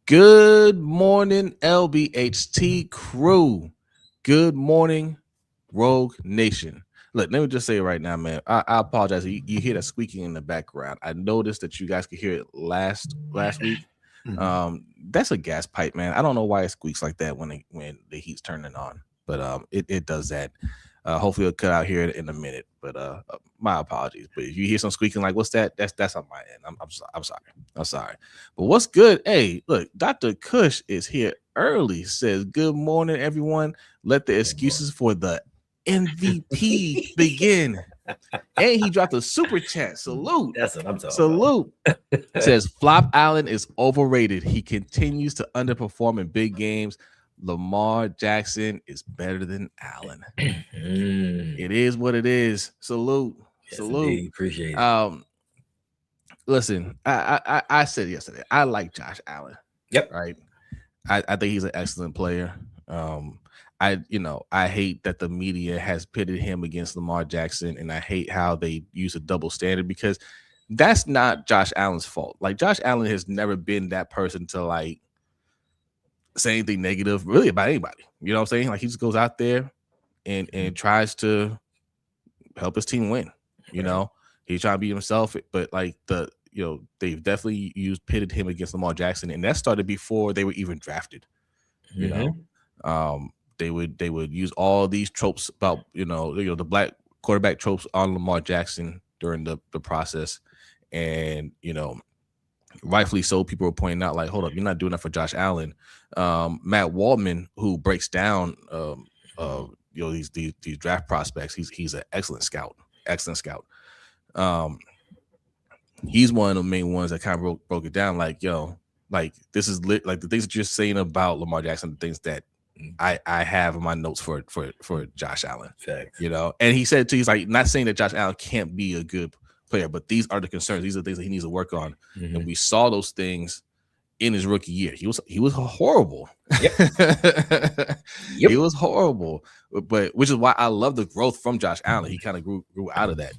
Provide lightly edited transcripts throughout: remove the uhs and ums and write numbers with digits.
Good morning, LBHT crew. Good morning, Rogue Nation. Look, let me just say it right now, man. I apologize. You hear that squeaking in the background. I noticed that you guys could hear it last week. That's a gas pipe, man. I don't know why it squeaks like that when the heat's turning on, but it does that. Hopefully it'll cut out here in a minute. But my apologies. But if you hear some squeaking, like what's that? That's on my end. I'm sorry. But what's good? Hey, look, Dr. Kush is here early. Says good morning, everyone. Let the excuses for the MVP begin. And he dropped a super chat. Salute. That's what I'm talking Salute. Says Flop Allen is overrated. He continues to underperform in big games. Lamar Jackson is better than Allen. It is what it is. Salute. Yes, Salute. indeed. Appreciate it. Listen, I said yesterday, I like Josh Allen. Yep. Right. I think he's an excellent player. I hate that the media has pitted him against Lamar Jackson, and I hate how they use a double standard because that's not Josh Allen's fault. Like, Josh Allen has never been that person to like say anything negative really about anybody. You know what I'm saying? Like, he just goes out there and tries to help his team win. You know, he's trying to be himself, but like they've definitely pitted him against Lamar Jackson, and that started before they were even drafted. You know, they would use all these tropes about the black quarterback tropes on Lamar Jackson during the process, and rightfully so, people were pointing out like, hold up, you're not doing that for Josh Allen. Matt Waldman, who breaks down these draft prospects, he's an excellent scout. He's one of the main ones that kind of broke it down. Like, like this is lit. Like the things that you're saying about Lamar Jackson, the things that I have in my notes for Josh Allen. Facts. And he said too, he's like, not saying that Josh Allen can't be a good player, but these are the concerns. These are the things that he needs to work on. And we saw those things in his rookie year. He was horrible. Yep. He was horrible. But which is why I love the growth from Josh Allen. He kind of grew out of that.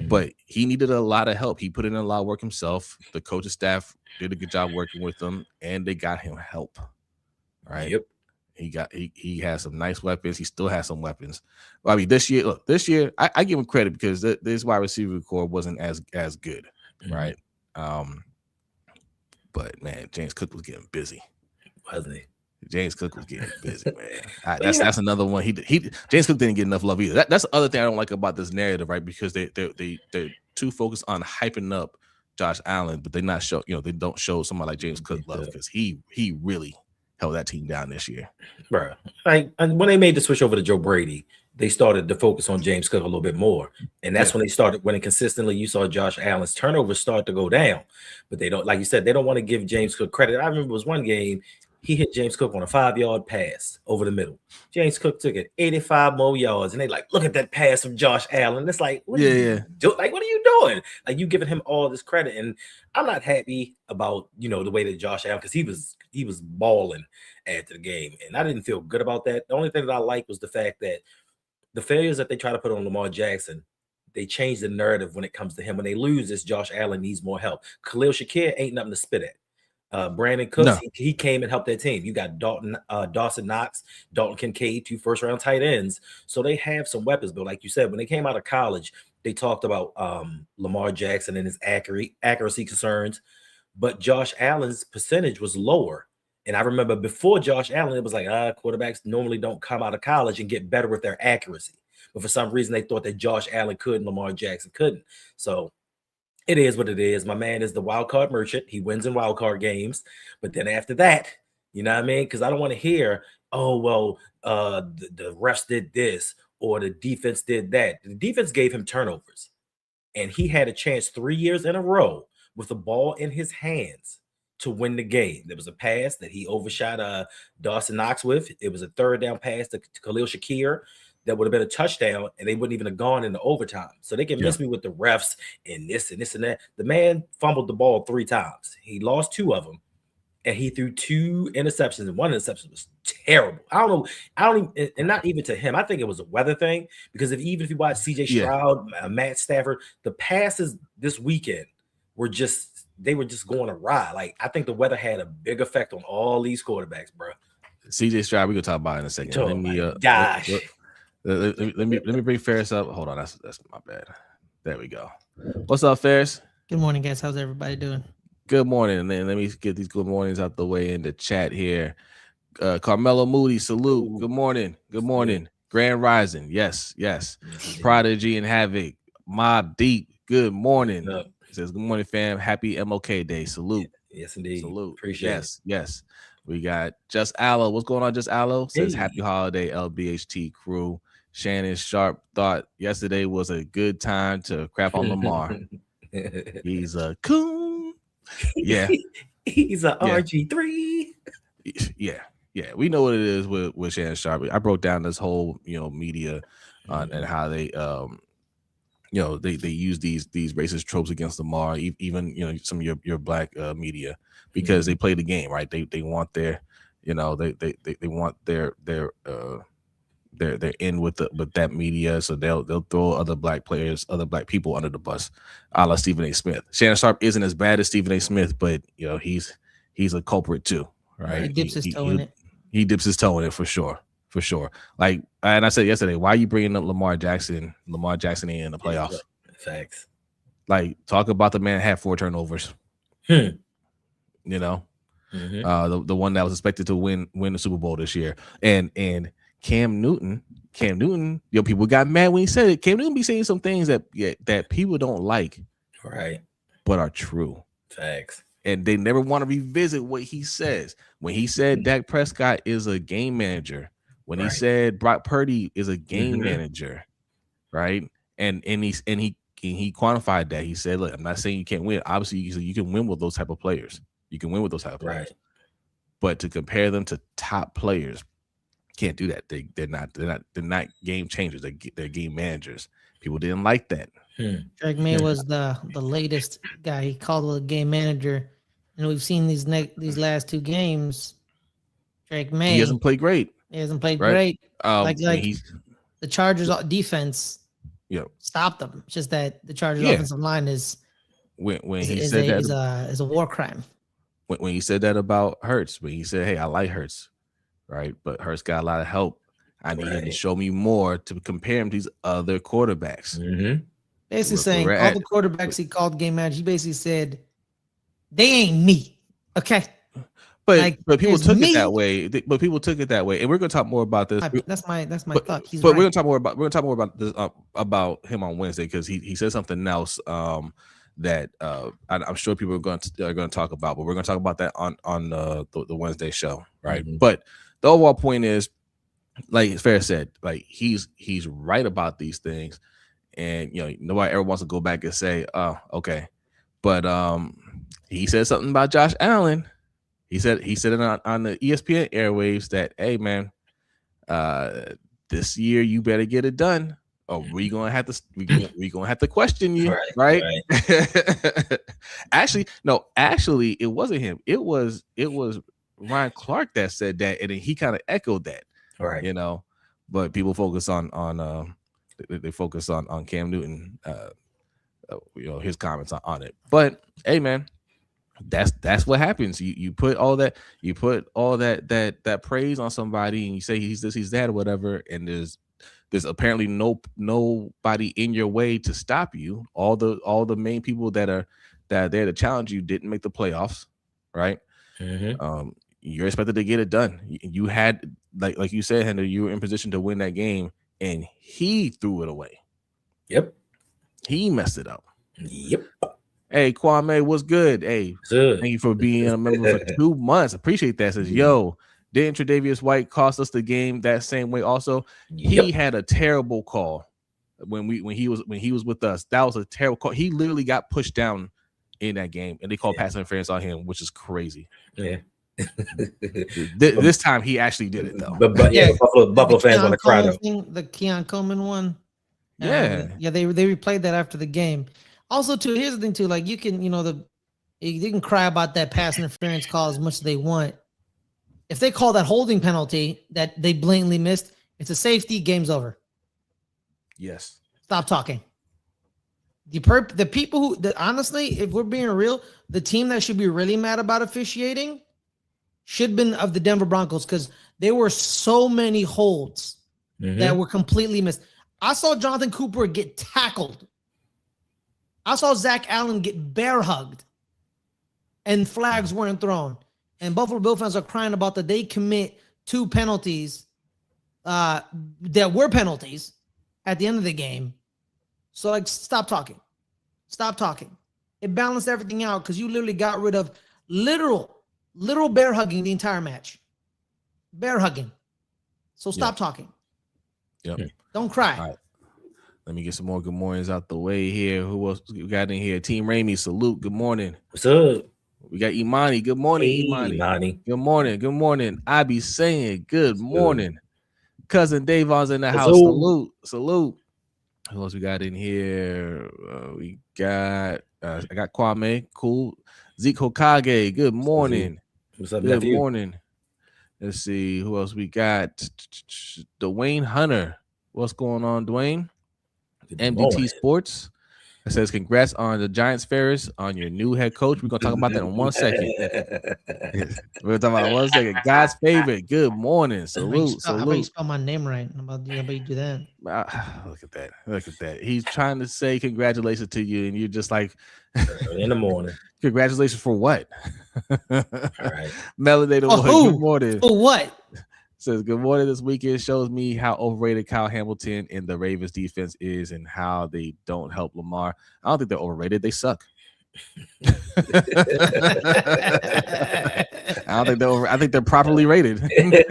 But he needed a lot of help. He put in a lot of work himself. The coaching staff did a good job working with him, and they got him help. Right. Yep. He has some nice weapons. He still has some weapons. Well, I mean, this year, I give him credit because this wide receiver core wasn't as good, right? But man, James Cook was getting busy, wasn't he? James Cook was getting busy, man. That's another one. James Cook didn't get enough love either. That's the other thing I don't like about this narrative, right? Because they're too focused on hyping up Josh Allen, but they don't show somebody like James Cook love because he really held that team down this year. Bro, and when they made the switch over to Joe Brady, they started to focus on James Cook a little bit more. And that's when they started winning consistently. You saw Josh Allen's turnovers start to go down. But they don't, like you said, they don't want to give James Cook credit. I remember it was one game, he hit James Cook on a 5-yard pass over the middle. James Cook took it 85 more yards. And they like, look at that pass from Josh Allen. It's like, what are you doing? Like, you giving him all this credit. And I'm not happy about, the way that Josh Allen, because he was balling after the game. And I didn't feel good about that. The only thing that I liked was the fact that the failures that they try to put on Lamar Jackson, they change the narrative when it comes to him. When they lose, it's Josh Allen needs more help. Khalil Shakir ain't nothing to spit at. Brandon Cooks, he came and helped that team. You got Dawson Knox, Dalton Kincaid, 2 first-round tight ends. So they have some weapons. But like you said, when they came out of college, they talked about Lamar Jackson and his accuracy concerns. But Josh Allen's percentage was lower. And I remember before Josh Allen, it was like, quarterbacks normally don't come out of college and get better with their accuracy. But for some reason, they thought that Josh Allen could and Lamar Jackson couldn't. So it is what it is. My man is the wild card merchant. He wins in wild card games. But then after that, you know what I mean? Because I don't want to hear, the refs did this or the defense did that. The defense gave him turnovers. And he had a chance 3 years in a row with the ball in his hands to win the game. There was a pass that he overshot Dawson Knox with. It was a 3rd down pass to Khalil Shakir that would have been a touchdown, and they wouldn't even have gone into overtime. So they can miss me with the refs and this and this and that. The man fumbled the ball 3 times. He lost 2 of them, and he threw 2 interceptions, and 1 interception was terrible. I don't even, and not even to him. I think it was a weather thing, because if you watch C.J. Stroud, Matt Stafford, the passes this weekend were just they were just going awry. Like, I think the weather had a big effect on all these quarterbacks, bro. CJ Stroud, we're gonna talk about it in a second. Oh Let me my gosh. let me bring Ferris up. Hold on, that's my bad. There we go. What's up, Ferris? Good morning, guys. How's everybody doing? Good morning. And then let me get these good mornings out the way in the chat here. Carmelo Moody, salute. Ooh. Good morning. Good morning. Grand Rising. Yes. Prodigy and Havoc. Mob Deep. Good morning. He says, good morning, fam. Happy MLK Day. Salute. Yes, indeed. Salute. Appreciate it. Yes. We got Just Allo. What's going on, Just Allo? Says, Hey. happy holiday, LBHT crew. Shannon Sharp thought yesterday was a good time to crap on Lamar. He's a coon. Yeah. He's a RG3. Yeah. We know what it is with Shannon Sharp. I broke down this whole, media and how they they use these racist tropes against Lamar, even some of your black media, because they play the game, right? They want their, they want their they're in with that media, so they'll throw other black players, other black people under the bus, a la Stephen A. Smith. Shannon Sharp isn't as bad as Stephen A. Smith, but he's a culprit too, right? He dips his toe in it. He dips his toe in it for sure. Like, and I said yesterday, why are you bringing up Lamar Jackson? Lamar Jackson ain't in the playoffs. Facts. Like, talk about the man that had 4 turnovers. The one that was expected to win the Super Bowl this year, and Cam Newton, people got mad when he said it. Cam Newton be saying some things that people don't like, right, but are true. Facts. And they never want to revisit what he says. When he said Dak Prescott is a game manager, when he said Brock Purdy is a game manager, right? And he quantified that. He said, look, I'm not saying you can't win. Obviously, you can win with those type of players. You can win with those type of players. Right. But to compare them to top players, can't do that. They're not game changers. They're game managers. People didn't like that. Drake May was the latest guy. He called a game manager, and we've seen these last 2 games. Drake May, he hasn't played great. Great. Like the Chargers defense. Yeah, stopped them. It's just that the Chargers offensive line is a war crime. When he said that about Hurts, when he said, "Hey, I like Hurts," right? But Hurts got a lot of help. I need him to show me more to compare him to these other quarterbacks. Basically saying all the quarterbacks he called game manager, he basically said, they ain't me. Okay. But people took it that way. But people took it that way. And we're gonna talk more about this. That's my thought. We're gonna talk more about this about him on Wednesday, because he said something else that I'm sure people are going to talk about, but we're going to talk about that on the Wednesday show, right? But the overall point is, like Fair said, like he's right about these things, and nobody ever wants to go back and say, "Oh, okay," but he said something about Josh Allen. He said it on the ESPN airwaves that, "Hey, man, this year you better get it done, or we gonna have to question you, right?" Actually, it wasn't him. It was Ryan Clark that said that, and then he kind of echoed that, right? But people focus on they focus on Cam Newton, his comments on it. But hey, man, that's what happens. You put all that praise on somebody, and you say he's this, he's that, or whatever, and there's apparently nobody in your way to stop you. All the main people that are there to challenge you didn't make the playoffs, right? You're expected to get it done. You had, like you said, Hendo, you were in position to win that game, and he threw it away. Yep, he messed it up. Yep. Hey, Kwame, what's good? Hey, thank you for being a member for 2 months. Appreciate that. Says, yo, didn't Tre'Davious White cost us the game that same way? Also, he had a terrible call when he was with us. That was a terrible call. He literally got pushed down in that game, and they called pass interference on him, which is crazy. Yeah. This time he actually did it though. But Buffalo fans want to cry though. The Keon Coleman one. Yeah. They replayed that after the game. Also, too, here's the thing too. Like you can cry about that pass interference call as much as they want. If they call that holding penalty that they blatantly missed, it's a safety. Game's over. Yes. Stop talking. The people who honestly, if we're being real, the team that should be really mad about officiating should have been of the Denver Broncos, because there were so many holds that were completely missed. I saw Jonathan Cooper get tackled. I saw Zach Allen get bear hugged, and flags weren't thrown. And Buffalo Bill fans are crying about that they commit 2 penalties that were penalties at the end of the game. So, like, stop talking. Stop talking. It balanced everything out because you literally got rid of literal bear hugging the entire match. Bear hugging. So stop talking. Yep. Don't cry. All right. Let me get some more good mornings out the way here. Who else we got in here? Team Ramey, salute. Good morning. What's up? We got Imani. Good morning, Hey, Imani. Good morning. Good morning. I be saying good morning. Cousin Davon's in the house. Salute. Salute. Who else we got in here? We got I got Kwame. Cool. Zeke Hokage. Good morning. What's up, Good nephew? morning. Let's see who else we got. Dwayne Hunter. What's going on, Dwayne? Good MDT morning. Sports. It says congrats on the Giants Ferris on your new head coach. We're gonna talk about that in 1 second. We're talking about 1 second. God's favorite. Good morning. Salute. I Salute. spell my name right. How about you do that? Look at that. Look at that. He's trying to say congratulations to you, and you're just like In the morning. congratulations for what? All right. Melanated Oh, Boy, who? good morning. For what? Says good morning. This weekend shows me how overrated Kyle Hamilton and the Ravens defense is and how they don't help Lamar. I don't think they're overrated. They suck. I don't think they're over. I think they're properly rated. They're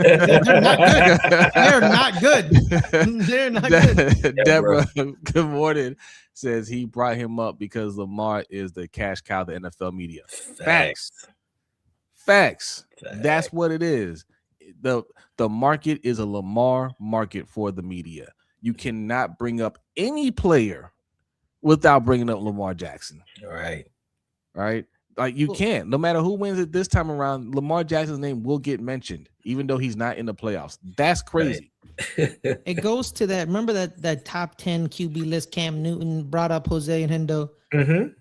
not good. They're not good. Deborah, good morning. Says he brought him up because Lamar is the cash cow of the NFL media. Facts. That's what it is. The market is a Lamar market for the media. You cannot bring up any player without bringing up Lamar Jackson. All right. Right? Like you can't. No matter who wins it this time around, Lamar Jackson's name will get mentioned, even though he's not in the playoffs. That's crazy. Right. It goes to that. Remember that top 10 QB list Cam Newton brought up Jose and Hendo.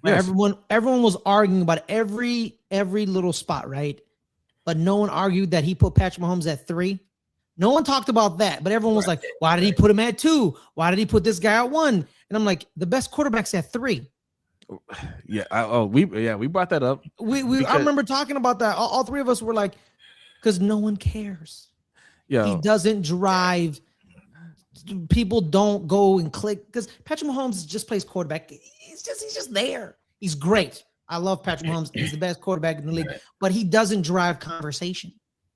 Yes. Everyone was arguing about every little spot, right? But no one argued that he put Patrick Mahomes at 3. No one talked about that, but everyone was like, why did he put him at 2? Why did he put this guy at 1? And I'm like, the best quarterback's at 3. Yeah. We brought that up. I remember talking about that. All 3 of us were like, because no one cares. Yeah. He doesn't drive. People don't go and click because Patrick Mahomes just plays quarterback. He's just there. He's great. I love Patrick Mahomes. He's the best quarterback in the league, but he doesn't drive conversation.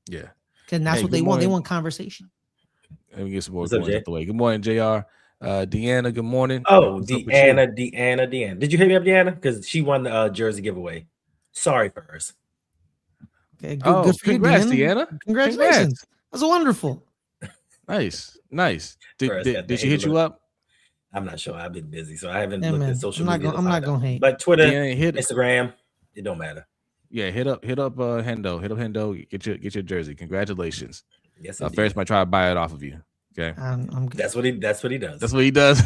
Yeah. Because that's what they want. They want conversation. Let me get some more points out the way. Good morning, JR. Deanna, good morning. Oh, Deanna. Did you hit me up, Deanna? Because she won the jersey giveaway. Sorry first. Okay, good for congrats, you, Deanna. Congratulations. That's wonderful. Nice. Did she hit you up? I'm not sure. I've been busy, so I haven't looked at social media. I'm not gonna hate. But Twitter, Instagram, it don't matter. Yeah, hit up Hendo. Hit up Hendo. Get your jersey. Congratulations. Yes, Ferris might try to buy it off of you. Okay. I'm good. That's what he does. That's what he does.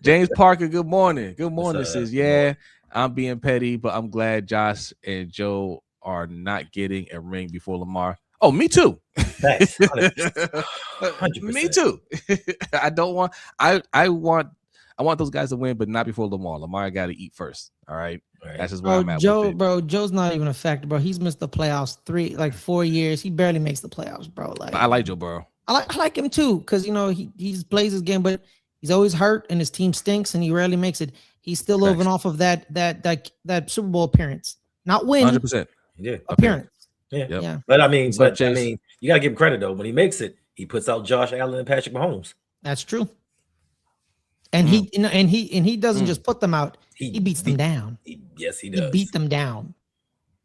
James Parker, good morning. Good morning. Says, yeah, I'm being petty, but I'm glad Josh and Joe are not getting a ring before Lamar. Oh, me too. Nice. 100%. Me too. I want those guys to win, but not before Lamar. Lamar got to eat first. All right. That's just where I'm at. Joe's not even a factor, bro. He's missed the playoffs 4 years. He barely makes the playoffs, bro. Like I like Joe Burrow. I like him too, because he just plays his game, but he's always hurt and his team stinks and he rarely makes it. He's still living off of that Super Bowl appearance, not win. 100%. Yeah, appearance. Yeah, yep. Yeah. But I mean, you gotta give him credit though. When he makes it, he puts out Josh Allen and Patrick Mahomes. That's true. And he doesn't just put them out. He beats them down. Yes, he does. He beat them down.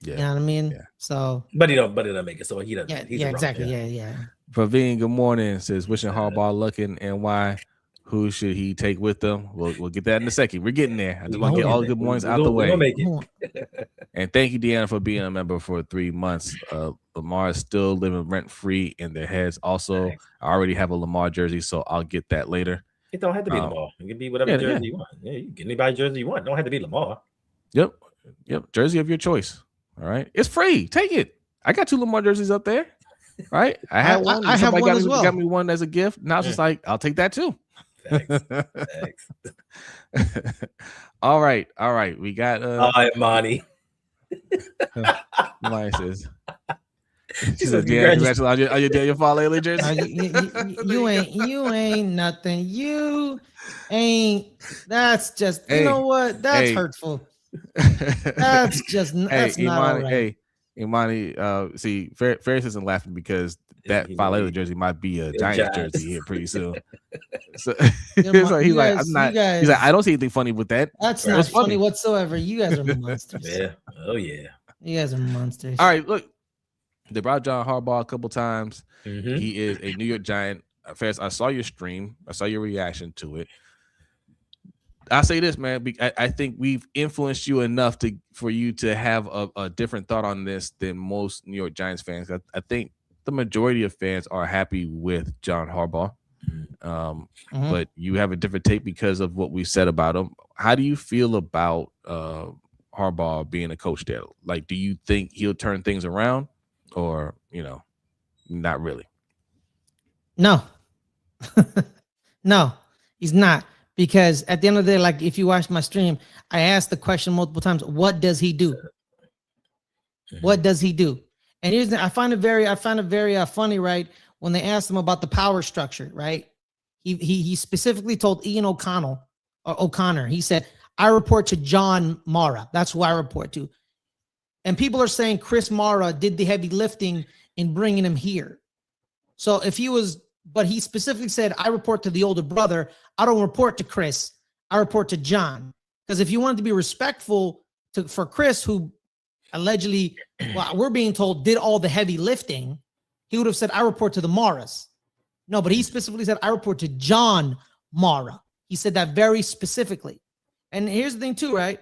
Yeah. You know what I mean? Yeah. So, but he don't make it. So he doesn't. Yeah, exactly. Yeah. Praveen, good morning. Says wishing Harbaugh luck in NY. Who should he take with them? We'll get that in a second. We're getting there. I just want to get all the good mornings out the way. And thank you, Deanna, for being a member for 3 months. Lamar is still living rent free in their heads. Also, I already have a Lamar jersey, so I'll get that later. It don't have to be Lamar. It can be whatever jersey you want. Yeah, you can get anybody jersey you want. It don't have to be Lamar. Yep. Jersey of your choice. All right. It's free. Take it. I got 2 Lamar jerseys up there. Right. I have one. I have one as well. Got me one as a gift. Now it's just like, I'll take that too. Thanks. All right. We got Monty. Monty says. She said, "Yeah, congratulations on your Daniel Falele jersey." You ain't nothing. You ain't. That's just. You know what? That's hurtful. That's just. That's not Imani, all right. Hey, Imani. See, Ferris isn't laughing because that Falele jersey might be a Giants jersey here pretty soon. So he's like, I'm not. He's like, I don't see anything funny with that. That's not funny whatsoever. You guys are monsters. Yeah. Oh yeah. You guys are monsters. All right, look. They brought John Harbaugh a couple times. Mm-hmm. He is a New York Giant. Ferris, I saw your stream. I saw your reaction to it. I'll say this, man. I think we've influenced you enough for you to have a different thought on this than most New York Giants fans. I think the majority of fans are happy with John Harbaugh. But you have a different take because of what we said about him. How do you feel about Harbaugh being a coach there? Like, do you think he'll turn things around? Or, not really. No, no, he's not. Because at the end of the day, like if you watch my stream, I asked the question multiple times, what does he do? What does he do? And here's I find it very funny, right? When they asked him about the power structure, right? He specifically told Ian O'Connor, he said, I report to John Mara. That's who I report to. And people are saying Chris Mara did the heavy lifting in bringing him here. So but he specifically said, I report to the older brother. I don't report to Chris. I report to John. Because if you wanted to be respectful for Chris, who allegedly, we're being told, did all the heavy lifting, he would have said, I report to the Maras. No, but he specifically said, I report to John Mara. He said that very specifically. And here's the thing too, right?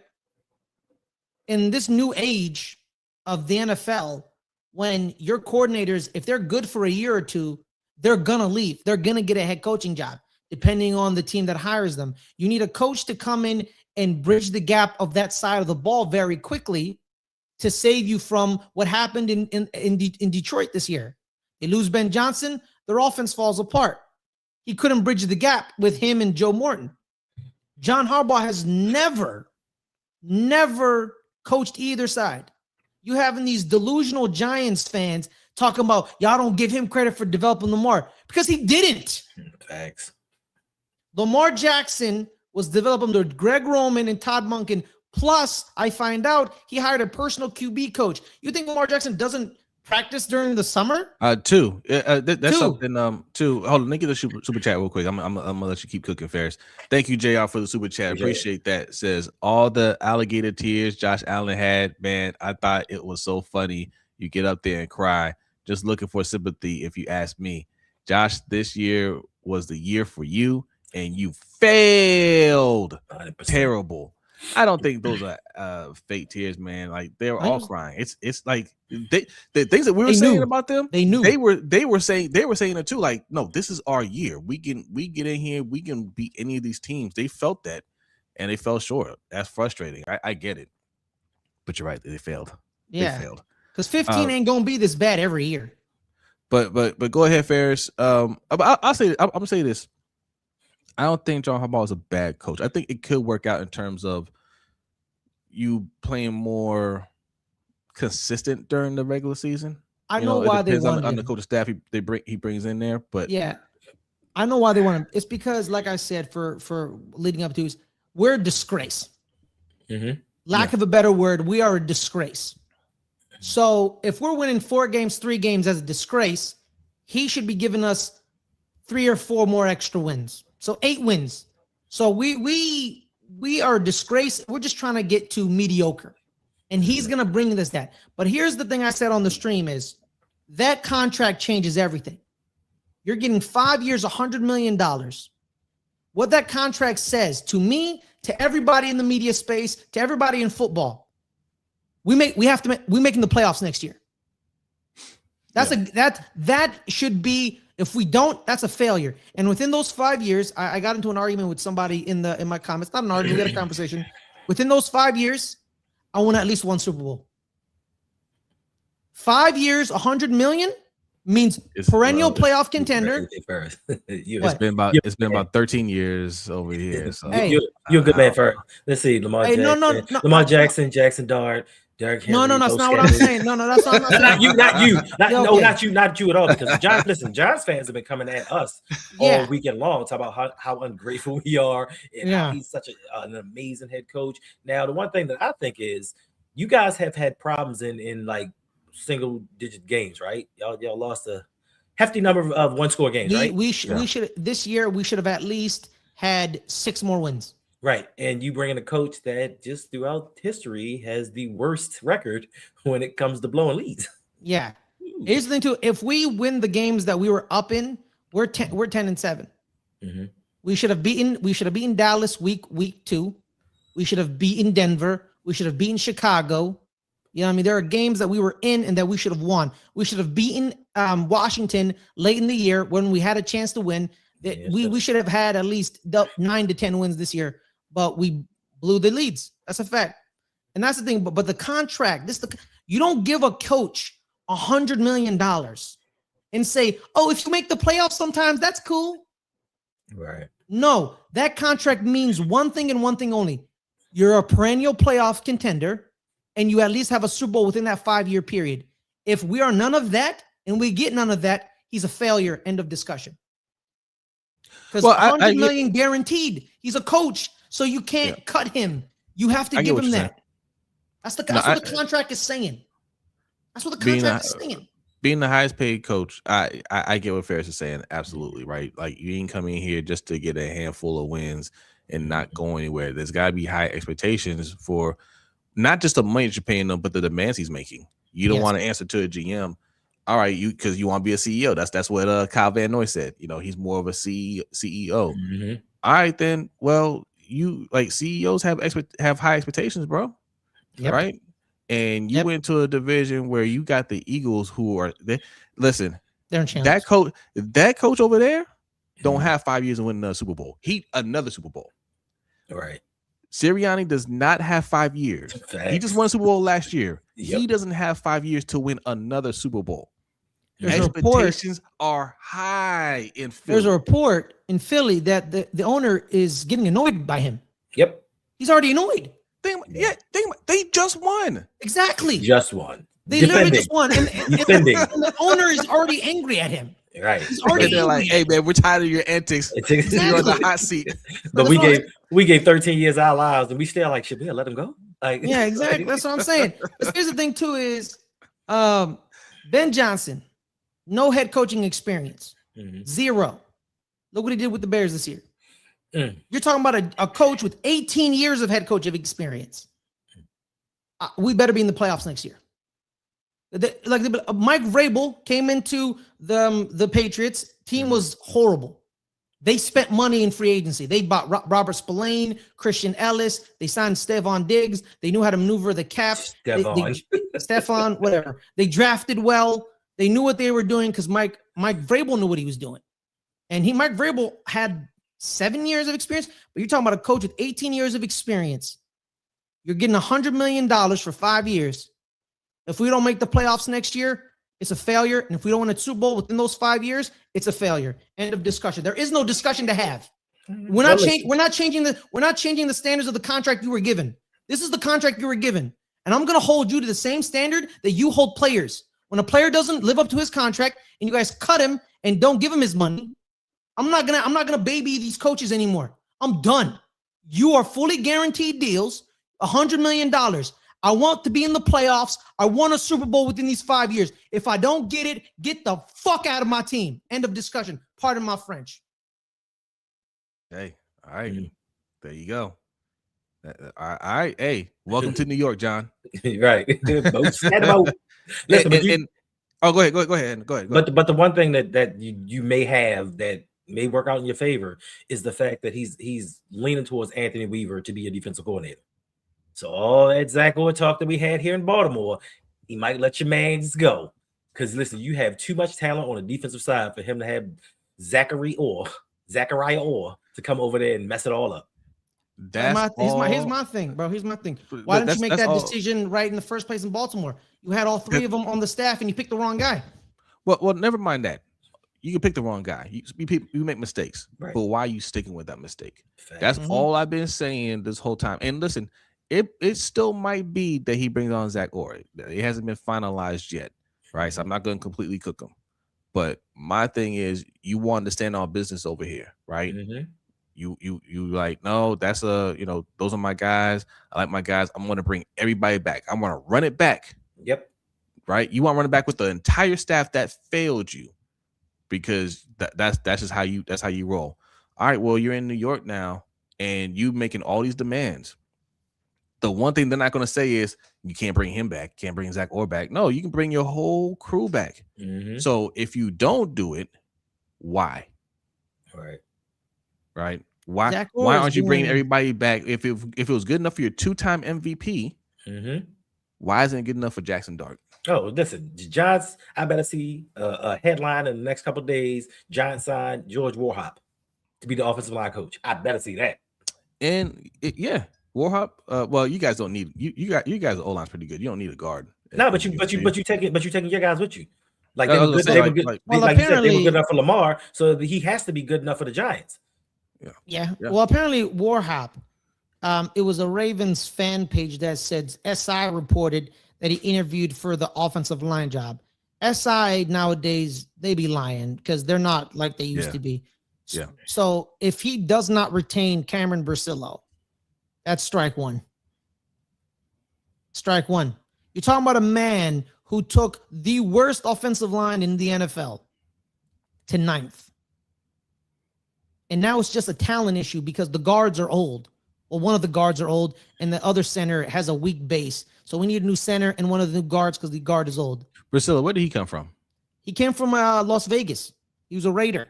In this new age of the NFL, when your coordinators, if they're good for a year or two, they're going to leave. They're going to get a head coaching job, depending on the team that hires them. You need a coach to come in and bridge the gap of that side of the ball very quickly to save you from what happened in Detroit this year. They lose Ben Johnson, their offense falls apart. He couldn't bridge the gap with him and Joe Morton. John Harbaugh has never coached either side. You having these delusional Giants fans talking about y'all don't give him credit for developing Lamar because he didn't. Thanks. Lamar Jackson was developed under Greg Roman and Todd Monken. Plus, I find out he hired a personal QB coach. You think Lamar Jackson doesn't practice during the summer? Two. That's something. Two. Hold on, let me get the super chat real quick. I'm gonna let you keep cooking, Ferris. Thank you, JR, for the super chat. Appreciate that. Says all the alligator tears Josh Allen had. Man, I thought it was so funny. You get up there and cry. Just looking for sympathy. If you ask me, Josh, this year was the year for you, and you failed. 100%. Terrible. I don't think those are fake tears, man. Like they're all crying. It's like the things that we were saying about them. They knew they were saying it too. Like, no, this is our year. We get in here. We can beat any of these teams. They felt that, and they fell short. That's frustrating. I get it, but you're right. They failed. Yeah, they failed. Because 15 ain't gonna be this bad every year. But go ahead, Ferris. I'll say I'm gonna say this. I don't think John Harbaugh is a bad coach. I think it could work out in terms of you playing more consistent during the regular season. I know why they want on the coaching staff he brings in there, but yeah, I know why they want him. It's because, like I said, for leading up to, we're a disgrace. Lack of a better word, we are a disgrace. So if we're winning 4 games, 3 games as a disgrace, he should be giving us 3 or 4 more extra wins. So 8 wins. So we are a disgrace. We're just trying to get to mediocre. And he's going to bring us that. But here's the thing I said on the stream is that contract changes everything. You're getting 5 years, $100 million. What that contract says to me, to everybody in the media space, to everybody in football, we're making the playoffs next year. That should be If we don't, that's a failure. And within those 5 years, I got into an argument with somebody in my comments. Not an argument, we had a conversation. Within those 5 years, I want at least one Super Bowl. 5 years, 100 million means perennial playoff contender. It's been about 13 years over here. So Hey, you're a good man for. Let's see, Lamar Hey, Jackson, no, Lamar Jackson, Jackson Dart, Derrick Henry. no, that's not what I'm saying. No, that's not. Not you, Okay. not you at all. Because Giants fans have been coming at us all weekend long, talking about how ungrateful we are and how he's such an amazing head coach. Now, the one thing that I think is, you guys have had problems in like single-digit games, right? Y'all lost a hefty number of one-score games, right? We should this year we should have at least had 6 more wins. Right, and you bring in a coach that just throughout history has the worst record when it comes to blowing leads. Yeah. Here's the thing too. If we win the games that we were up in, we're 10-7. Mm-hmm. We should have beaten Dallas week 2. We should have beaten Denver. We should have beaten Chicago. You know what I mean? There are games that we were in and that we should have won. We should have beaten Washington late in the year when we had a chance to win. We should have had at least 9 to 10 wins this year, but we blew the leads. That's a fact. And that's the thing. But the contract, you don't give a coach $100 million and say, oh, if you make the playoffs sometimes, that's cool. Right. No, that contract means one thing and one thing only. You're a perennial playoff contender, and you at least have a Super Bowl within that 5-year period. If we are none of that and we get none of that, he's a failure. End of discussion. Because $100 million guaranteed. He's a coach, so you can't cut him. You have to give him that. That's what the contract is saying. That's what the contract is saying. Being the highest paid coach, I get what Ferris is saying. Absolutely, right? Like, you ain't coming here just to get a handful of wins and not go anywhere. There's got to be high expectations for not just the money that you're paying them, but the demands he's making. You don't want to answer to a GM. All right, because you want to be a CEO. That's what Kyle Van Noy said. You know, he's more of a CEO. Mm-hmm. All right, then. Well, you like CEOs have high expectations, bro. Yep. Right? And you went to a division where you got the Eagles, who are listen. They're in chance. That coach over there don't have 5 years to win another Super Bowl. Another Super Bowl. Right. Sirianni does not have 5 years. Facts. He just won a Super Bowl last year. Yep. He doesn't have 5 years to win another Super Bowl. There's Expectations are high in Philly. There's a report in Philly that the owner is getting annoyed by him. Yep. He's already annoyed. They just won. Exactly. Just won. They literally just won. And the owner is already angry at him. Right. He's already They're like, hey man, we're tired of your antics. Exactly. You're on the hot seat. But we gave 13 years of our lives, and we still like, should we let him go? Like, yeah, exactly. That's what I'm saying. Here's the thing too is Ben Johnson, no head coaching experience. Mm-hmm. 0. Look what he did with the Bears this year. Mm. You're talking about a coach with 18 years of head coach of experience. We better be in the playoffs next year. Mike Vrabel came into the Patriots. Team was horrible. They spent money in free agency. They bought Robert Spillane, Christian Ellis. They signed Stephon Diggs. They knew how to maneuver the cap. Stephon, whatever. They drafted well. They knew what they were doing because Mike Vrabel knew what he was doing. And Mike Vrabel had 7 years of experience, but you're talking about a coach with 18 years of experience. You're getting $100 million for 5 years. If we don't make the playoffs next year, it's a failure. And if we don't win a Super Bowl within those 5 years, it's a failure. End of discussion. There is no discussion to have. We're not changing the standards of the contract you were given. This is the contract you were given. And I'm going to hold you to the same standard that you hold players. When a player doesn't live up to his contract and you guys cut him and don't give him his money, I'm not gonna baby these coaches anymore. I'm done. You are fully guaranteed deals, $100 million. I want to be in the playoffs. I want a Super Bowl within these 5 years. If I don't get it, get the fuck out of my team. End of discussion. Pardon my French. Hey, all right. There you go. All right. Hey, welcome to New York, John. Right. Listen, go ahead. But the one thing that you may have that may work out in your favor is the fact that he's leaning towards Anthony Weaver to be a defensive coordinator. So all that Zach Orr talk that we had here in Baltimore, he might let your man just go. Because listen, you have too much talent on the defensive side for him to have Zachariah Orr to come over there and mess it all up. That's here's my thing, bro. Here's my thing. Why didn't you make that decision right in the first place in Baltimore? You had all three of them on the staff, and you picked the wrong guy. Well, never mind that. You can pick the wrong guy. You make mistakes, right. But why are you sticking with that mistake? That's all I've been saying this whole time. And listen, it still might be that he brings on Zach Orr. It hasn't been finalized yet, right? So I'm not going to completely cook him. But my thing is, you want to stand on business over here, right? You like, no, that's those are my guys. I like my guys. I'm going to bring everybody back. I'm going to run it back. Yep. Right. You want to run it back with the entire staff that failed you, because that's just how you roll. All right. Well, you're in New York now, and you making all these demands. The one thing they're not going to say is you can't bring him back. Can't bring Zach Orr back. No, you can bring your whole crew back. So if you don't do it, why? Right. Why aren't you bringing everybody back? If it was good enough for your 2-time MVP, why isn't it good enough for Jackson Dart? Oh, listen, Giants. I better see a headline in the next couple of days. Giants signed George Warhop to be the offensive line coach. I better see that. And Warhop. Well, you guys don't need you guys O line's pretty good. You don't need a guard. No, but you taking your guys with you. Like they were good. They were good. Like you said, they were good enough for Lamar, so he has to be good enough for the Giants. Yeah. Well, apparently Warhop. It was a Ravens fan page that said SI reported that he interviewed for the offensive line job. SI nowadays, they be lying because they're not like they used to be. Yeah. So if he does not retain Cameron Bursillo, that's strike one. Strike one. You're talking about a man who took the worst offensive line in the NFL to 9th. And now it's just a talent issue because the guards are old. Well, one of the guards are old, and the other center has a weak base. So we need a new center and one of the new guards because the guard is old. Priscilla, where did he come from? He came from Las Vegas. He was a Raider.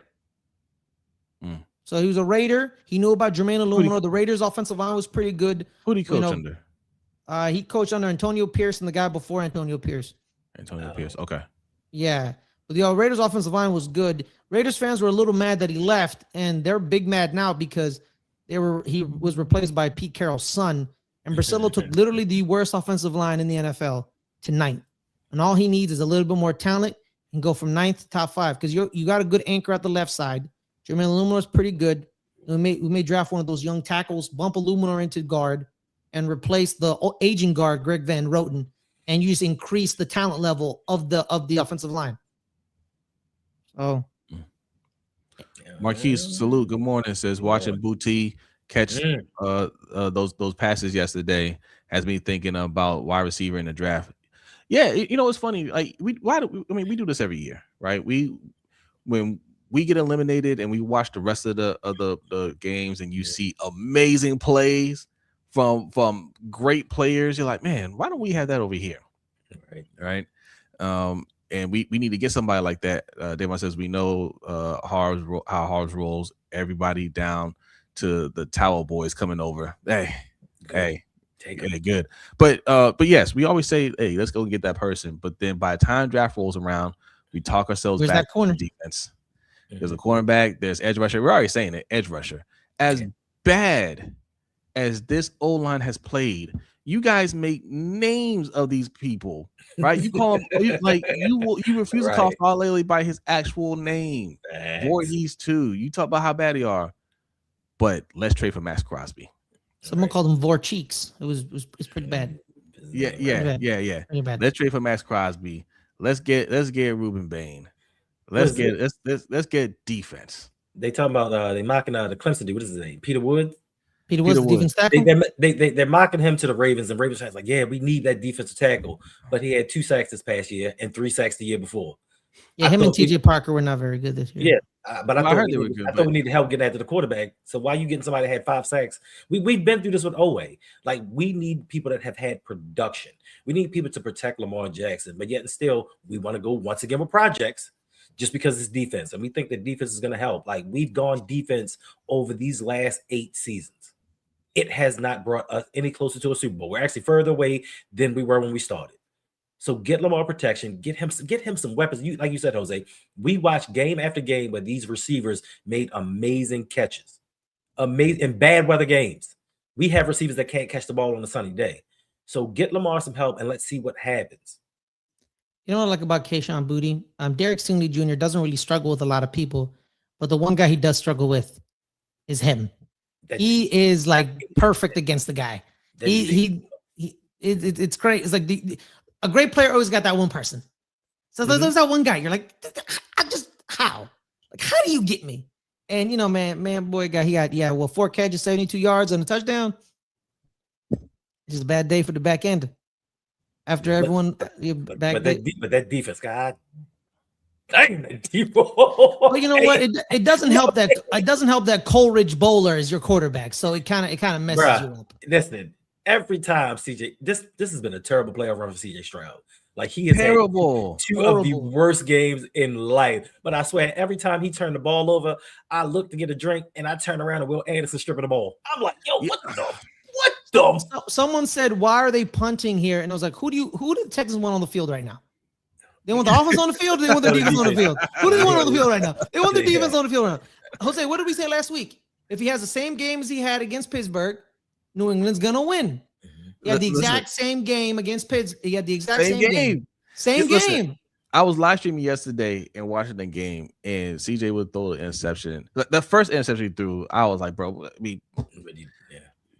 So he was a Raider. He knew about Jermaine Illumino. The Raiders' offensive line was pretty good. Who did he coach under? He coached under Antonio Pierce and the guy before Antonio Pierce. Pierce. Okay. Yeah. But the Raiders' offensive line was good. Raiders fans were a little mad that he left, and they're big mad now because he was replaced by Pete Carroll's son. And Bursillo took literally the worst offensive line in the NFL to 9th. And all he needs is a little bit more talent and go from 9th to top 5 because you got a good anchor at the left side. Jermaine Illumino is pretty good. We may draft one of those young tackles, bump Illumino into guard, and replace the aging guard, Greg Van Roten, and you just increase the talent level of the offensive line. Oh. Marquise, salute. Good morning. Says watching Booty catch those passes yesterday has me thinking about wide receiver in the draft. Yeah, it's funny. Like we do this every year, right? When we get eliminated and we watch the rest of the games and you see amazing plays from great players, you're like, man, why don't we have that over here? Right. And we need to get somebody like that. Devon says we know how Harbaugh rolls. Everybody down to the Towel Boys coming over. Hey, good. But yes, we always say, hey, let's go get that person. But then by the time draft rolls around, we talk ourselves back to defense. There's a cornerback. There's edge rusher. We're already saying it. Edge rusher. As bad as this O-line has played, you guys make names of these people, right? You call them you refuse to call Falele by his actual name. Voorhees too. You talk about how bad they are, but let's trade for Max Crosby. Someone called him Vor Cheeks. It's pretty bad. Yeah. Let's trade for Max Crosby. Let's get Ruben Bain. Let's get defense. They talking about they mocking the Clemson dude. What is his name? Peter Wood. Peter Wood's the defense tackle. They're mocking him to the Ravens, and Ravens fans like, yeah, we need that defensive tackle. But he had 2 sacks this past year and 3 sacks the year before. Yeah, him and TJ Parker were not very good this year. Yeah, but I thought we need help getting after the quarterback. So why are you getting somebody that had 5 sacks? We've been through this with Owe. Like, we need people that have had production. We need people to protect Lamar Jackson, but yet and still we want to go once again with projects just because it's defense. And we think that defense is going to help. Like, we've gone defense over these last 8 seasons. It has not brought us any closer to a Super Bowl. We're actually further away than we were when we started. So get Lamar protection, get him some weapons. Like you said, Jose, we watched game after game where these receivers made amazing catches, amazing in bad weather games. We have receivers that can't catch the ball on a sunny day. So get Lamar some help and let's see what happens. You know what I like about Kayshon Boutte? Derek Stingley Jr. doesn't really struggle with a lot of people, but the one guy he do struggle with is him. He is like perfect against the guy. It's great. It's like a great player always got that one person. So there's that one guy. You're like, how? Like, how do you get me? And you know, boy, he got 4 catches, 72 yards, and a touchdown. It's just a bad day for the back end. After everyone, but that defense, God dang that defense. Well, you know what? It doesn't help that Coleridge Bowler is your quarterback, so it kind of messes you up. Listen, every time CJ, this has been a terrible playoff run for CJ Stroud. Like he is terrible. Two of the worst games in life. But I swear, every time he turned the ball over, I look to get a drink, and I turn around and Will Anderson stripping the ball. I'm like, yo, what the? Someone said, why are they punting here? And I was like, who do the Texans want on the field right now? They want the offense on the field, or they want the defense on the field? Who do they want on the field right now? They want the defense on the field right now. Jose, what did we say last week? If he has the same game as he had against Pittsburgh, New England's gonna win. He had the exact same game against Pittsburgh. He had the exact same game. Same game. I was live streaming yesterday and watching the game, and CJ would throw the interception. The first interception he threw, I was like, bro,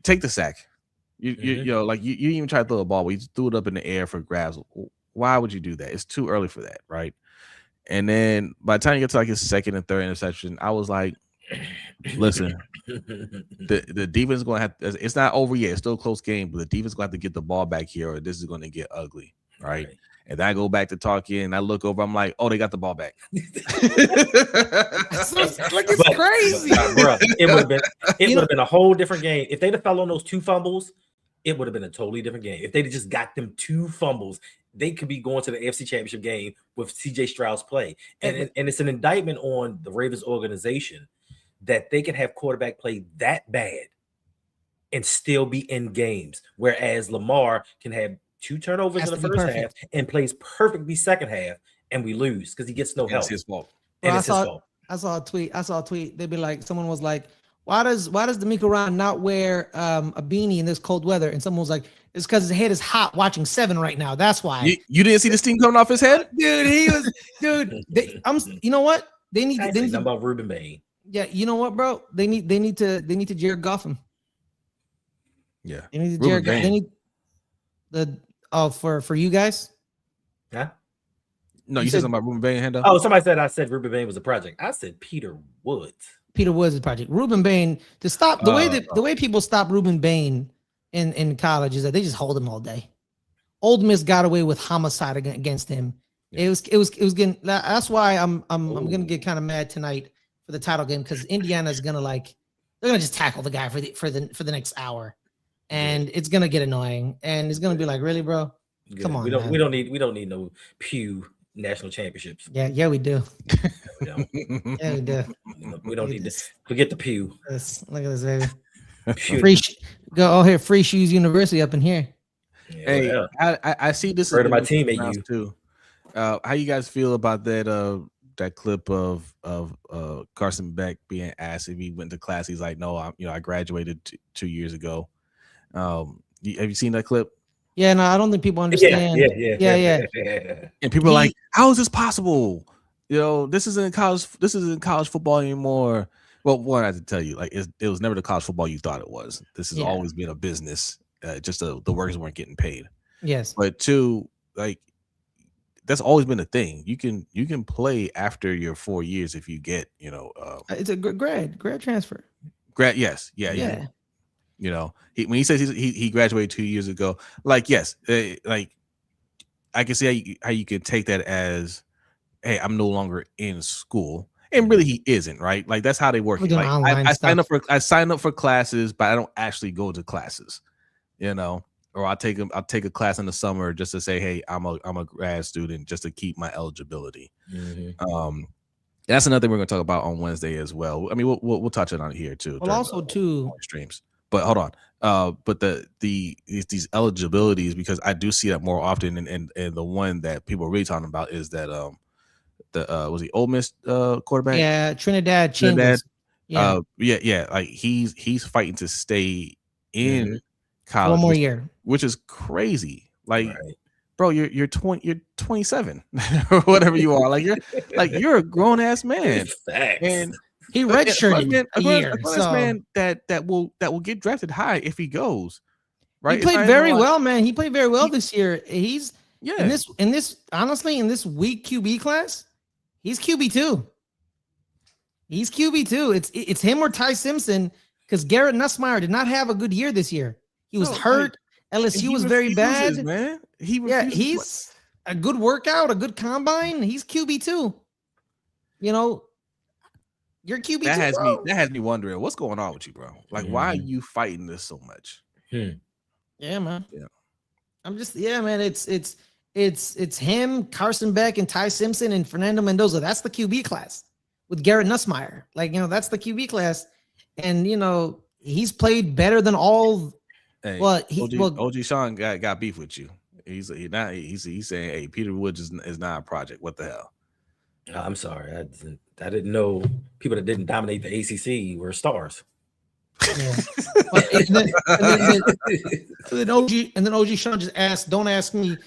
take the sack. You know, like you even try to throw a ball, but you threw it up in the air for grabs. Why would you do that? It's too early for that, right? And then by the time you get to like his second and third interception, I was like, listen, the defense is going to have to, it's not over yet. It's still a close game, but the defense is going to have to get the ball back here, or this is going to get ugly, right? And then I go back to talking, and I look over, I'm like, oh, they got the ball back. It's crazy. Bro, it would have been a whole different game. If they'd have fell on those 2 fumbles, it would have been a totally different game. If they'd just got them 2 fumbles, they could be going to the AFC Championship game with CJ Stroud's play. And it's an indictment on the Ravens organization that they can have quarterback play that bad and still be in games, whereas Lamar can have 2 turnovers in the first half and plays perfectly second half, and we lose because he gets no help. It's his fault. Well, I saw a tweet. They'd be like, someone was like, why does DeMeco Ryan not wear a beanie in this cold weather? And someone was like, it's because his head is hot watching 7 right now. That's why. You didn't see the steam coming off his head? Dude, you know what? They need to about Ruben Bain. Yeah, you know what, bro? They need to Jared Goff him. Yeah. They need to Jared Goff. They need for you guys. Yeah. No, you said something about Ruben Bain, Hendo? Oh, somebody said I said Ruben Bain was a project. I said Peter Woods. Peter Woods is a project. Ruben Bain, to stop the way people stop Ruben Bain in college is that they just hold him all day. Ole Miss got away with homicide against him. Yeah. It was getting. That's why I'm gonna get kind of mad tonight for the title game, because Indiana's gonna they're gonna just tackle the guy for the next hour, and it's gonna get annoying, and it's gonna be like, really, bro? Good. Come on, we don't need no Pew national championships. Yeah, we do. We don't. Yeah, we do. We don't need this. Forget the Pew. Look at this, baby. Free Shoes University up in here. Yeah, hey, well, I see this. Heard of my teammate, you too. How you guys feel about that clip of Carson Beck being asked if he went to class? He's like, no, I graduated 2 years ago. Have you seen that clip? Yeah, no, I don't think people understand. Yeah. And people are like, how is this possible? This isn't college football anymore. Well, one, I have to tell you, like, it was never the college football you thought it was. This has always been a business. Just the workers weren't getting paid. Yes. But 2, like, that's always been a thing. You can play after your 4 years if you get, it's a grad transfer. Yes. Yeah. When he says he graduated 2 years ago, like, yes, like, I can see how you can take that as, hey, I'm no longer in school. And really, he isn't, right? Like, that's how they work. Like, I sign up for classes, but I don't actually go to classes, or I'll take a class in the summer just to say, hey, I'm a grad student, just to keep my eligibility. Mm-hmm. That's another thing we're going to talk about on Wednesday as well. I mean, we'll touch on it here too. Well, also too, streams. But hold on. But these eligibilities, because I do see that more often, and the one that people are really talking about is that was he Ole Miss quarterback? Yeah, Trinidad Chambers. Yeah, Like he's fighting to stay in college 4 more year, which is crazy. Like, Right. bro, you're 27 or whatever you are. Like you're a grown ass man, Facts. and he redshirted a year. A grown So man that will get drafted high if he goes. Right, he played very well, man. He played very well this year. He's in this honestly in this weak QB class, he's QB2. He's QB2. It's him or Ty Simpson, because Garrett Nussmeier did not have a good year this year. He was hurt. LSU was very bad. Man, he's a good workout, a good combine. He's QB2. You know, you're QB2. That has me wondering what's going on with you, bro. Like, why are you fighting this so much? Yeah, man. Yeah. I'm just man. It's him, Carson Beck, and Ty Simpson and Fernando Mendoza. That's the QB class with Garrett Nussmeier. Like, that's the QB class, and he's played better than all. Hey, well, OG Sean got beef with you. He's saying, hey, Peter Woods is not a project. What the hell? I'm sorry, I didn't know people that didn't dominate the ACC were stars. Yeah. and then OG Sean just asked, don't ask me,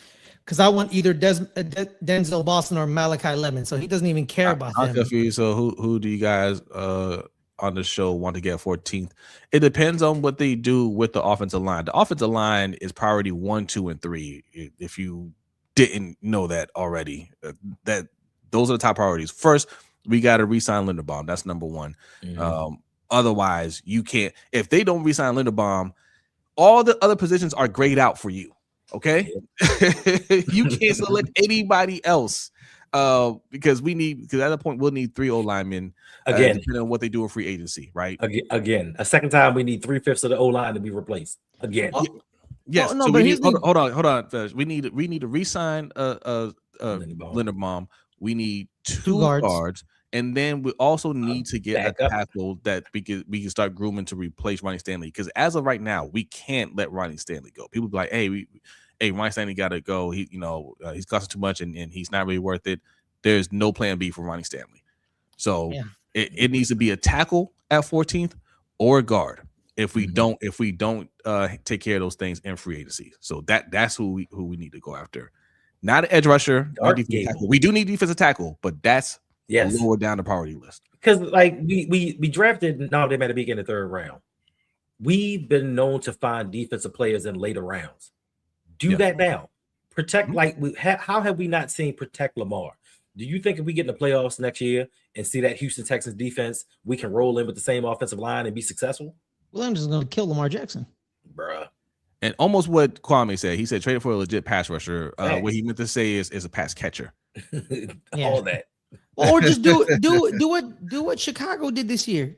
because I want either Denzel Boston or Malachi Lemon. So he doesn't even care about them. So who do you guys on the show want to get 14th? It depends on what they do with the offensive line. The offensive line is priority 1, 2, and 3. If you didn't know that already, that those are the top priorities. First, we got to re-sign Linderbaum. That's number 1. Otherwise, you can't. If they don't re-sign Linderbaum, all the other positions are grayed out for you. Okay, you can't select anybody else because at that point we'll need 3 O-linemen again, depending on what they do in free agency, right? Again, a second time we need 3/5 of the O-line to be replaced again. Yes. So we need, hold on. We need to re-sign Linderbaum. We need 2 guards. And then we also need to get a tackle that we can start grooming to replace Ronnie Stanley. Because as of right now, we can't let Ronnie Stanley go. People be like, hey, Ronnie Stanley got to go. He's costing too much and he's not really worth it. There's no plan B for Ronnie Stanley. So it needs to be a tackle at 14th or a guard if we don't take care of those things in free agency. So that's who we need to go after. Not an edge rusher. We do need defensive tackle, but that's lower down the priority list. Because like we drafted Nnamdi Madubuike in the 3rd round. We've been known to find defensive players in later rounds. Do that now. Protect how have we not seen protect Lamar? Do you think if we get in the playoffs next year and see that Houston Texans defense, we can roll in with the same offensive line and be successful? Well, I'm just gonna kill Lamar Jackson, bruh. And almost what Kwame said. He said trade for a legit pass rusher. What he meant to say is a pass catcher. All that. Or just do what Chicago did this year.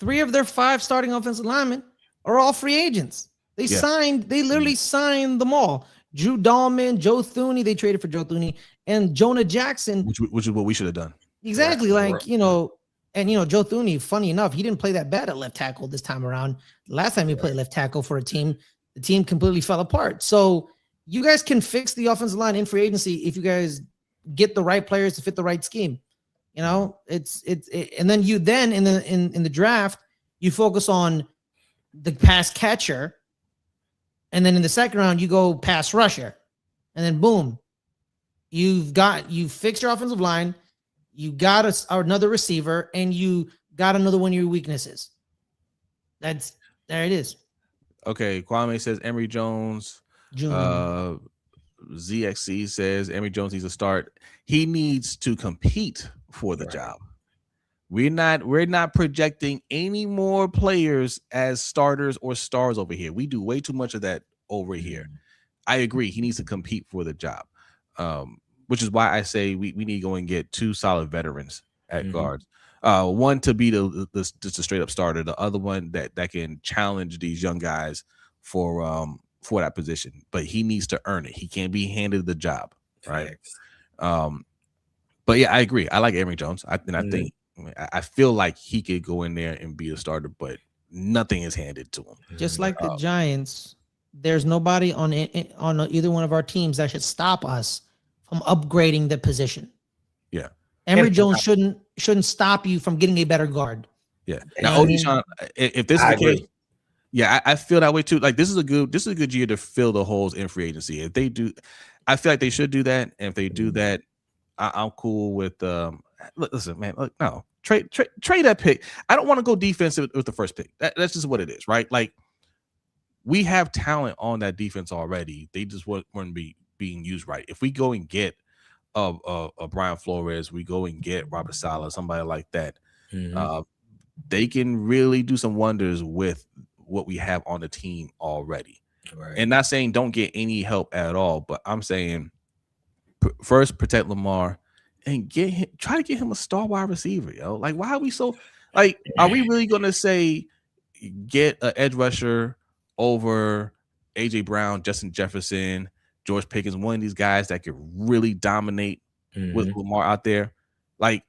3 of their 5 starting offensive linemen are all free agents. They literally signed them all. Drew Dahlman, Joe Thuney, they traded for Joe Thuney, and Jonah Jackson. Which is what we should have done. Exactly. And Joe Thuney, funny enough, he didn't play that bad at left tackle this time around. Last time he played left tackle for a team, the team completely fell apart. So you guys can fix the offensive line in free agency if you guys get the right players to fit the right scheme. And then you in the draft, you focus on the pass catcher, and then in the 2nd round you go pass rusher, and then boom, you fixed your offensive line, you got another receiver, and you got another one of your weaknesses. There it is. Okay, Kwame says Emory Jones. ZXC says Emory Jones needs to start. He needs to compete for the job. We're not projecting any more players as starters or stars over here. We do way too much of that over here. I agree. He needs to compete for the job, which is why I say we need to go and get 2 solid veterans at guards. One to be just a straight up starter. The other one that can challenge these young guys for that position. But he needs to earn it. He can't be handed the job, right? But yeah, I agree. I like Emory Jones. I think I feel like he could go in there and be a starter, but nothing is handed to him. Just like the Giants, there's nobody on either one of our teams that should stop us from upgrading the position. Yeah. Emory Jones shouldn't stop you from getting a better guard. Yeah. You Now, know what I mean? Sean, if this is the case, yeah, I feel that way too. Like this is a good year to fill the holes in free agency. If they do, I feel like they should do that. And if they do that, I'm cool with. Listen, man, look, no, trade that pick. I don't want to go defensive with the first pick. That's just what it is, right? Like we have talent on that defense already. They just weren't being used right. If we go and get a Brian Flores, we go and get Robert Saleh, somebody like that. They can really do some wonders with what we have on the team already. Right. And not saying don't get any help at all, but I'm saying first protect Lamar and try to get him a star wide receiver, yo. Like, why are we so like? Are we really gonna say get an edge rusher over AJ Brown, Justin Jefferson, George Pickens, one of these guys that could really dominate with Lamar out there? Like,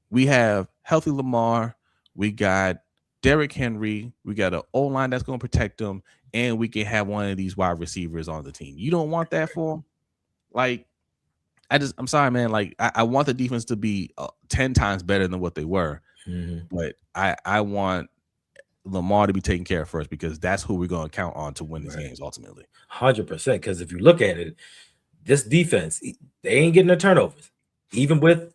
we have healthy Lamar, we got Derrick Henry, we got an O-line that's going to protect him, and we can have one of these wide receivers on the team. You don't want that for him? Like, I'm sorry, man. Like, I want the defense to be 10 times better than what they were, but I want Lamar to be taken care of first because that's who we're going to count on to win these games ultimately. 100%. Because if you look at it, this defense, they ain't getting their turnovers, even with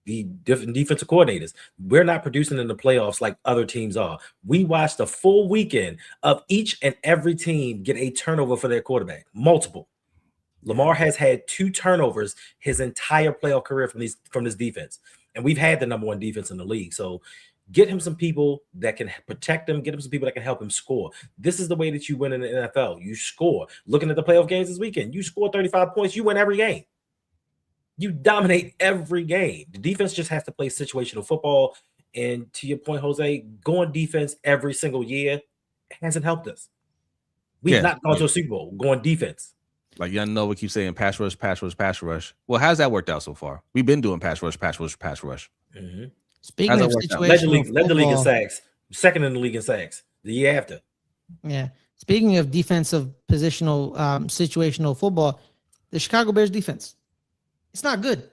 the different defensive coordinators. We're not producing in the playoffs like other teams are. We watched a full weekend of each and every team get a turnover for their quarterback, multiple. Lamar has had 2 turnovers his entire playoff career from this defense, and we've had the number 1 defense in the league. So get him some people that can protect him. Get him some people that can help him score. This is the way that you win in the NFL. You score. Looking at the playoff games this weekend, you score 35 points, you win every game. You dominate every game. The defense just has to play situational football. And to your point, Jose, going defense every single year hasn't helped us. We've not gone to a Super Bowl going defense. Like, y'all know we keep saying pass rush, pass rush, pass rush. Well, how's that worked out so far? We've been doing pass rush, pass rush, pass rush. Speaking of situational led the league in sacks, second in the league in sacks the year after. Yeah. Speaking of defensive positional, situational football, the Chicago Bears defense, it's not good,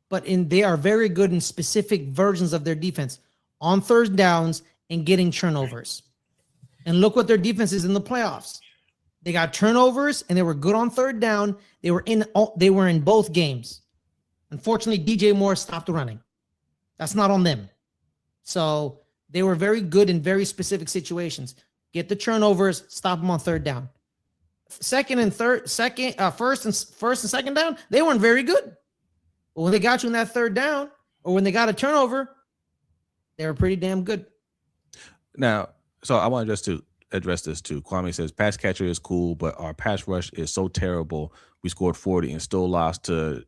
but they are very good in specific versions of their defense on third downs and getting turnovers. And look what their defense is in the playoffs. They got turnovers and they were good on third down. They were in both games. Unfortunately, DJ Moore stopped the running. That's not on them. So they were very good in very specific situations. Get the turnovers, stop them on third down. First and second down, they weren't very good. But when they got you in that third down, or when they got a turnover, they were pretty damn good. Now, so I want to address this too. Kwame says pass catcher is cool, but our pass rush is so terrible. We scored 40 and still lost to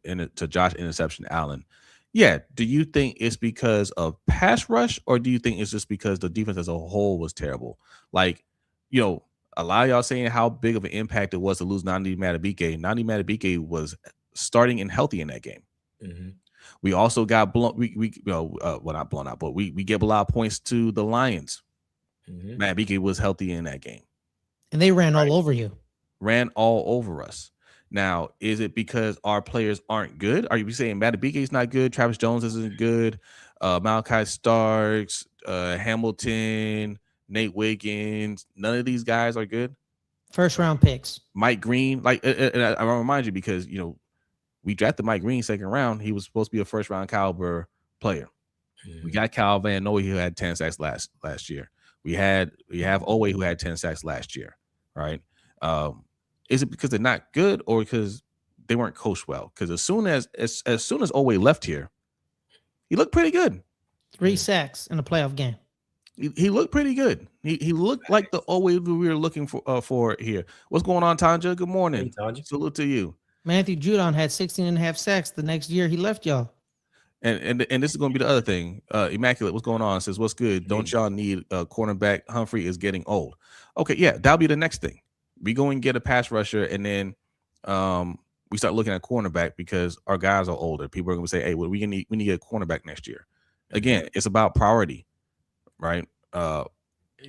Josh Interception Allen. Yeah. Do you think it's because of pass rush, or do you think it's just because the defense as a whole was terrible? Like, you know, a lot of y'all saying how big of an impact it was to lose Nandi Madubuike. Nandi Madubuike was starting and healthy in that game. We also got blown. Not blown out, but we gave a lot of points to the Lions. Madubuike was healthy in that game, and they ran all over you. Ran all over us. Now, is it because our players aren't good? Are you saying Madubuike is not good? Travis Jones isn't good. Malachi Starks, Hamilton, Nate Wiggins, none of these guys are good. First round picks. Mike Green, like, and I remind you because, you know, we drafted Mike Green second round. He was supposed to be a first round caliber player. We got Kyle Van Noy, who had 10 sacks last year. We have Owe, who had 10 sacks last year, right? Is it because they're not good or because they weren't coached well? Because as soon as Owe left here, he looked pretty good. 3 sacks in a playoff game. He looked pretty good. He looked like the Owe we were looking for here. What's going on, Tanja? Good morning. Hey, Tanja. Salute to you. Matthew Judon had 16.5 sacks the next year he left y'all. And this is going to be the other thing. Immaculate, what's going on? Says, what's good? Don't y'all need a cornerback? Humphrey is getting old. Okay, yeah, that'll be the next thing. We go and get a pass rusher, and then we start looking at cornerback because our guys are older. People are going to say, hey, well, we need a cornerback next year. Again, it's about priority, right?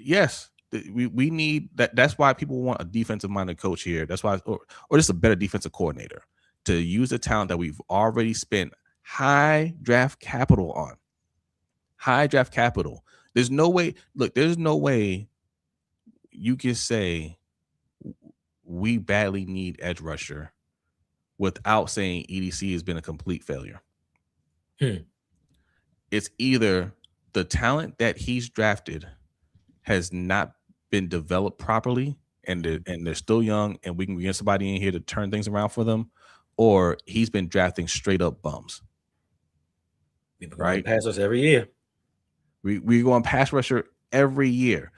Yes, we need that. That's why people want a defensive minded coach here. That's why, or just a better defensive coordinator to use the talent that we've already spent high draft capital on. High draft capital. There's no way. Look, there's no way you can say we badly need edge rusher without saying EDC has been a complete failure. It's either the talent that he's drafted has not been developed properly, and they're still young, and we can get somebody in here to turn things around for them, or he's been drafting straight up bums. Right, pass us every year. We go on pass rusher every year.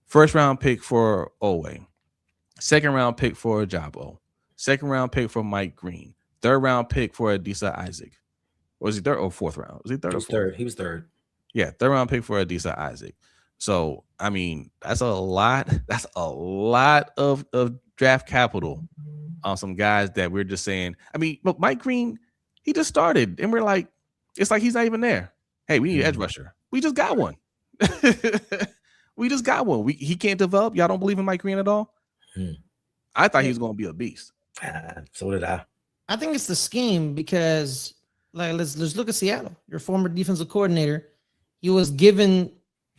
First round pick for Owe, second round pick for Ajabo, second round pick for Mike Green, third round pick for Adisa Isaac. Was he third or fourth round? Was he third? He was third. Yeah, third round pick for Adisa Isaac. So I mean, that's a lot. That's a lot of draft capital on some guys that we're just saying. I mean, look, Mike Green, he just started, and we're like, it's like he's not even there. Hey, we need an edge rusher. We just got one. We just got one. He can't develop. Y'all don't believe in Mike Green at all? I thought he was going to be a beast. So did I. I think it's the scheme because, like, let's look at Seattle. Your former defensive coordinator, he was given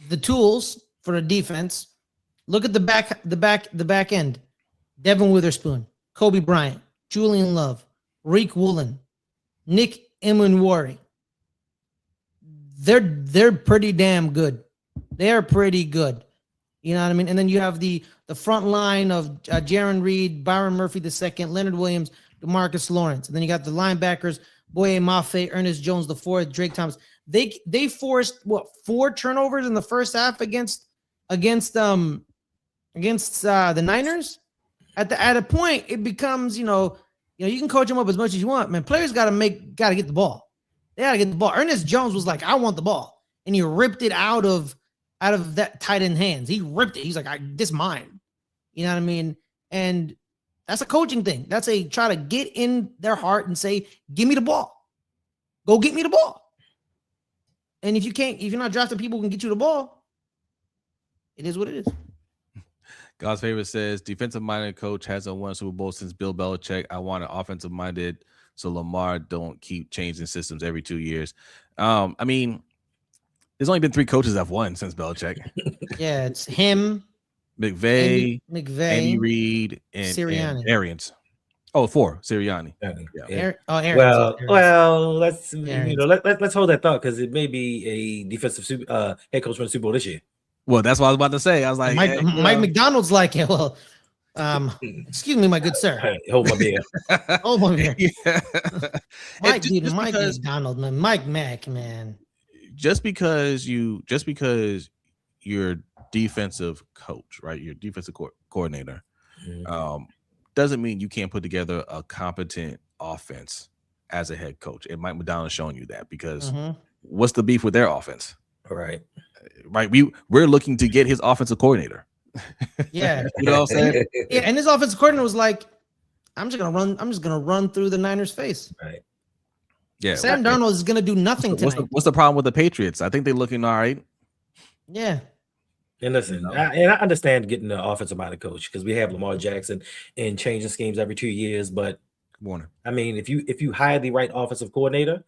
the tools for the defense. Look at the back end. Devin Witherspoon, Kobe Bryant, Julian Love, Reek Woolen, Nick Emunwari. They're pretty damn good. They're pretty good. You know what I mean? And then you have the front line of Jaron Reed, Byron Murphy II, Leonard Williams, DeMarcus Lawrence. And then you got the linebackers, Boye Mafe, Ernest Jones IV, Drake Thomas. They forced 4 turnovers in the first half against the Niners. At a point, it becomes, you can coach them up as much as you want. Man, players gotta get the ball. They gotta get the ball. Ernest Jones was like, I want the ball. And he ripped it out of that tight end hands. He ripped it. He's like, this mine. You know what I mean? And that's a coaching thing. That's try to get in their heart and say, give me the ball. Go get me the ball. And if you're not drafting people who can get you the ball, it is what it is. God's favorite says, defensive-minded coach hasn't won a Super Bowl since Bill Belichick. I want an offensive-minded so Lamar don't keep changing systems every 2 years. I mean, there's only been 3 coaches that have won since Belichick. Yeah, it's him, McVay, Andy Reid, and Sirianni. Arians. Oh, 4. Sirianni. Yeah. Arians. Well, let's let's hold that thought because it may be a defensive head coach for the Super Bowl this year. Well, that's what I was about to say. I was like, Mike McDonald's like, well, excuse me, my good sir. Hey, hold my beer. Hold my beer. Yeah. Mike McDonald, man. Mike Mack, man. Just because you're defensive coach, right? You're defensive coordinator, doesn't mean you can't put together a competent offense as a head coach. And Mike McDonald's showing you that because what's the beef with their offense? All right. Right. We're looking to get his offensive coordinator. Yeah. You know what I'm saying? Yeah, and his offensive coordinator was like, I'm just gonna run through the Niners' face. Right. Yeah. Sam Darnold is gonna do nothing tonight. What's the problem with the Patriots? I think they're looking all right. Yeah. And listen, I understand getting the offensive-minded coach because we have Lamar Jackson and changing schemes every 2 years. But I mean, if you hire the right offensive coordinator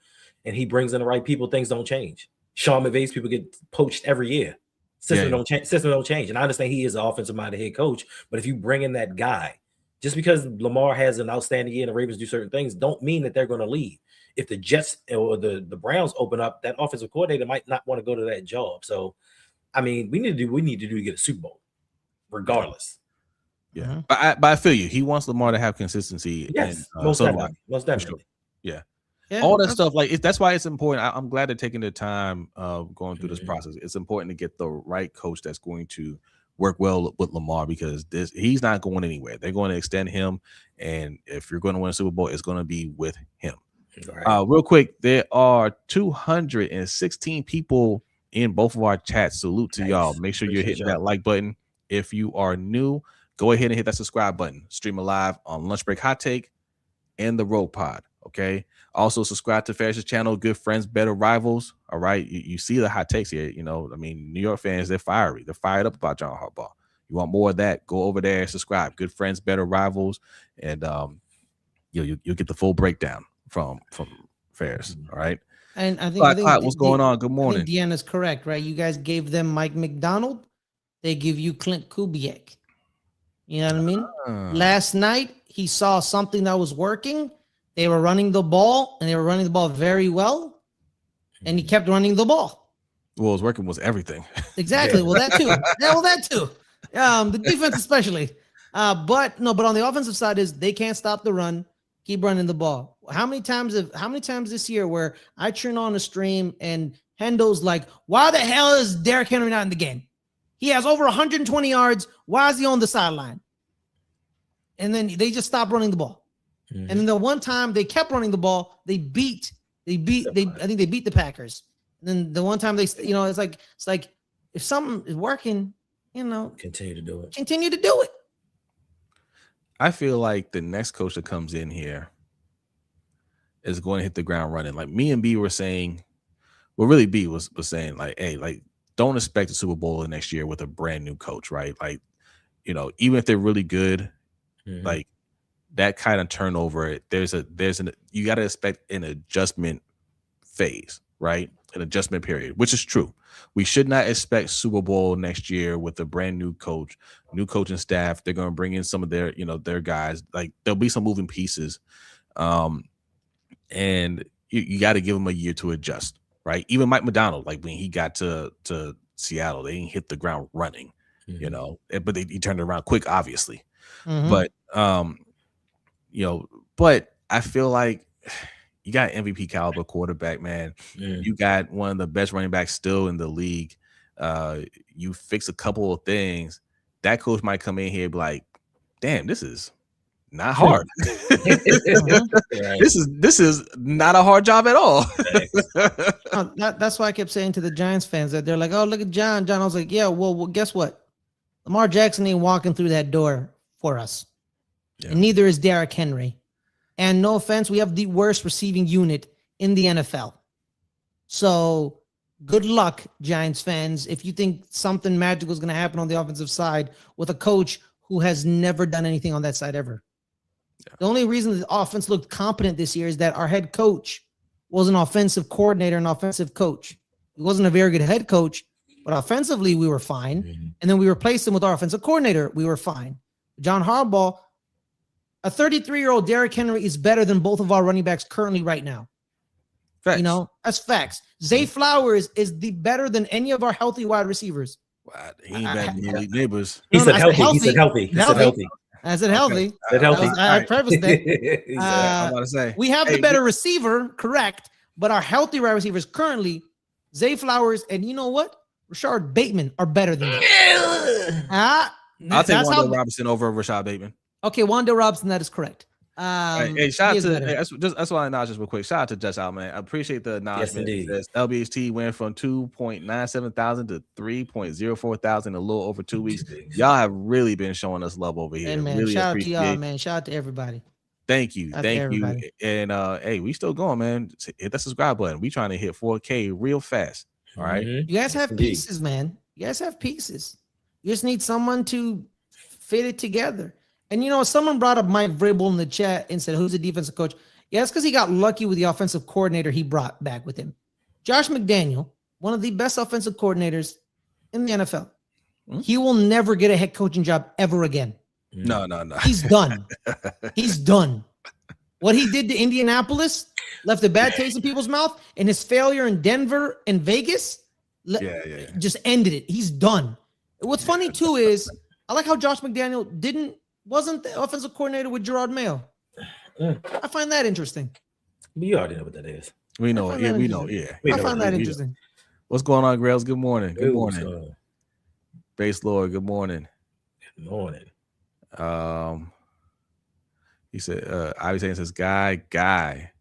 and he brings in the right people, things don't change. Sean McVay's people get poached every year. System don't change. And I understand he is an offensive-minded head coach, but if you bring in that guy, just because Lamar has an outstanding year and the Ravens do certain things, don't mean that they're going to leave. If the Jets or the Browns open up, that offensive coordinator might not want to go to that job. So, I mean, we need to get a Super Bowl, regardless. Yeah, but I feel you. He wants Lamar to have consistency. Yes, and, most definitely. Sure. Yeah. All that stuff, that's why it's important. I'm glad they're taking the time going through this process. It's important to get the right coach that's going to work well with Lamar because he's not going anywhere. They're going to extend him, and if you're going to win a Super Bowl, it's going to be with him. Right. Real quick, there are 216 people in both of our chats. Salute to y'all. Make sure you're hitting that like button. If you are new, go ahead and hit that subscribe button. Stream live on Lunch Break Hot Take and the Road Pod. Okay. Also, subscribe to Ferris's channel, Good Friends, Better Rivals. All right. You see the hot takes here. You know, I mean, New York fans, they're fiery. They're fired up about John Harbaugh. You want more of that? Go over there and subscribe. Good Friends, Better Rivals. And you'll get the full breakdown from Ferris. All right. And I think what's going on? Good morning. Deanna's correct, right? You guys gave them Mike McDonald. They give you Clint Kubiak. You know what I mean? Last night, he saw something that was working. They were running the ball, and they were running the ball very well. And he kept running the ball. Well, his working was everything. Exactly. Well, that too. That too. The defense especially. But on the offensive side is they can't stop the run. Keep running the ball. How many times this year where I turn on a stream and Hendo's like, why the hell is Derrick Henry not in the game? He has over 120 yards. Why is he on the sideline? And then they just stopped running the ball. And then the one time they kept running the ball, I think they beat the Packers. And then the one time it's like if something is working, continue to do it. I feel like the next coach that comes in here is going to hit the ground running. Like me and B were saying, well, really B was saying like, hey, like don't expect a Super Bowl the next year with a brand new coach, right? Like, even if they're really good, like that kind of turnover, you got to expect an adjustment phase, right? An adjustment period, which is true. We should not expect Super Bowl next year with a brand new coach, new coaching staff. They're going to bring in some of their, their guys. Like there'll be some moving pieces, and you got to give them a year to adjust, right? Even Mike McDonald, like when he got to Seattle, they didn't hit the ground running, but he turned it around quick, obviously. But but I feel like you got MVP caliber quarterback, man. You got one of the best running backs still in the league. You fix a couple of things. That coach might come in here and be like, damn, this is not hard. This is not a hard job at all. That's why I kept saying to the Giants fans that they're like, oh, look at John. I was like, yeah, well, guess what? Lamar Jackson ain't walking through that door for us. Yeah. And neither is Derrick Henry. And no offense, we have the worst receiving unit in the NFL. So good luck, Giants fans, if you think something magical is going to happen on the offensive side with a coach who has never done anything on that side ever. Yeah. The only reason the offense looked competent this year is that our head coach was an offensive coordinator, an offensive coach. He wasn't a very good head coach, but offensively we were fine. And then we replaced him with our offensive coordinator. We were fine. John Harbaugh, a 33-year-old Derrick Henry is better than both of our running backs currently right now. Facts. That's facts. Zay Flowers is better than any of our healthy wide receivers. Wow, he ain't better than elite neighbors. He said healthy. He said healthy. I said healthy. Okay. I prefaced that. I'm about to say we have the better receiver, correct? But our healthy wide receivers currently, Zay Flowers and you know what? Rashard Bateman are better than that. I'll take Wan'Dale Robinson over Rashad Bateman. Okay, Wan'Dale Robinson, that is correct. Hey, shout out to that's why I acknowledge just real quick. Shout out to Just Out, man. I appreciate the acknowledgement. Yes, LBHT went from 2.97 thousand to 3.04 thousand in a little over 2 weeks. Y'all have really been showing us love over here. Hey, man, really shout out to y'all, man. Shout out to everybody. Thank you. And hey, we still going, man. Hit that subscribe button. We trying to hit 4K real fast. All right. You guys have pieces, man. You guys have pieces. You just need someone to fit it together. And someone brought up Mike Vrabel in the chat and said, who's the defensive coach? Yeah, it's because he got lucky with the offensive coordinator he brought back with him. Josh McDaniel, one of the best offensive coordinators in the NFL. He will never get a head coaching job ever again. No. He's done. He's done. What he did to Indianapolis left a bad taste in people's mouth, and his failure in Denver and Vegas just ended it. He's done. What's funny, too, is I like how Josh McDaniel wasn't the offensive coordinator with Gerard Mayo. I find that interesting. You already know what that is. We know it. Yeah, we know. Yeah. I find that interesting. What's going on, Grails? Good morning. Good morning. Base Lord, good morning. Good morning. He said, Ivy says, guy,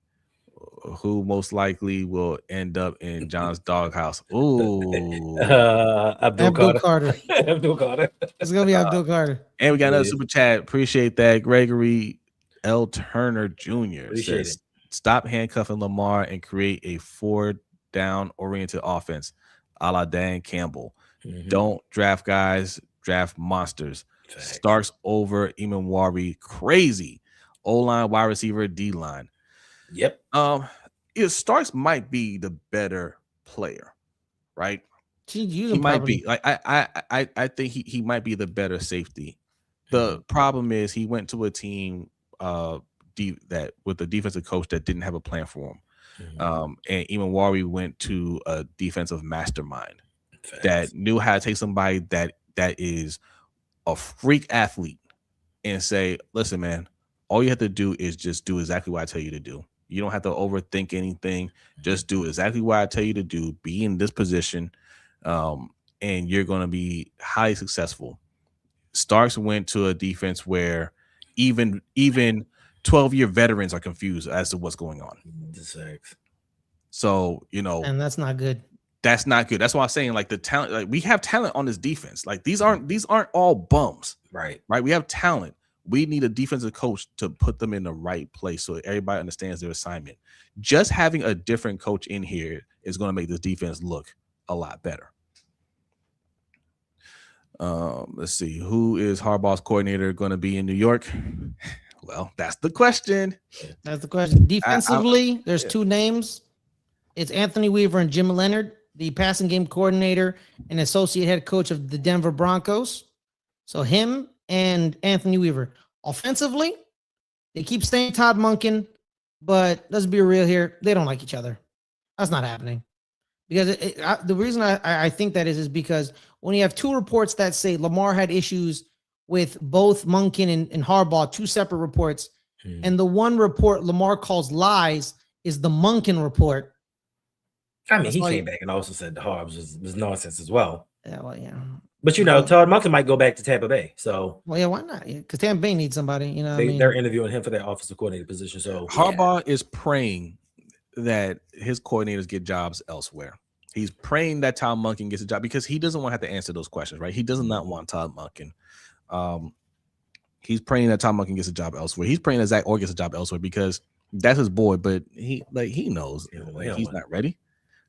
who most likely will end up in John's doghouse. Ooh. Abdul Carter. Abdul Carter. It's going to be Abdul Carter. And we got another super chat. Appreciate that. Gregory L. Turner Jr. says, stop handcuffing Lamar and create a 4-down oriented offense, a la Dan Campbell. Don't draft guys, draft monsters. Facts. Starks over Imanwari, crazy. O-line, wide receiver, D-line. Yep. Starks might be the better player, right? He might be. Like I think he might be the better safety. The problem is he went to a team that with a defensive coach that didn't have a plan for him. And Imanwari went to a defensive mastermind that knew how to take somebody that is a freak athlete and say, listen, man, all you have to do is just do exactly what I tell you to do. You don't have to overthink anything. Just do exactly what I tell you to do. Be in this position, and you're going to be highly successful. Starks went to a defense where even 12-year veterans are confused as to what's going on. So, and that's not good. That's not good. That's why I'm saying, like, the talent, like, we have talent on this defense. Like, these aren't all bums. Right. We have talent. We need a defensive coach to put them in the right place so everybody understands their assignment. Just having a different coach in here is going to make this defense look a lot better. Let's see. Who is Harbaugh's coordinator going to be in New York? Well, that's the question. Defensively, there's two names. It's Anthony Weaver and Jim Leonard, the passing game coordinator and associate head coach of the Denver Broncos. So him and Anthony Weaver. Offensively, they keep saying Todd Monken, but let's be real here. They don't like each other. That's not happening. Because the reason I think that is because when you have two reports that say Lamar had issues with both Monken and Harbaugh, two separate reports, and the one report Lamar calls lies is the Monken report. I mean, he came back and also said the Harbs was nonsense as well. Yeah, well, yeah. But Todd Monken might go back to Tampa Bay. So why not? Because Tampa Bay needs somebody. They're interviewing him for that offensive coordinator position. So Harbaugh is praying that his coordinators get jobs elsewhere. He's praying that Todd Monken gets a job because he doesn't want to have to answer those questions, right? He does not want Todd Monken. He's praying that Todd Monken gets a job elsewhere. He's praying that Zach Orr gets a job elsewhere because that's his boy. But he knows he's not ready,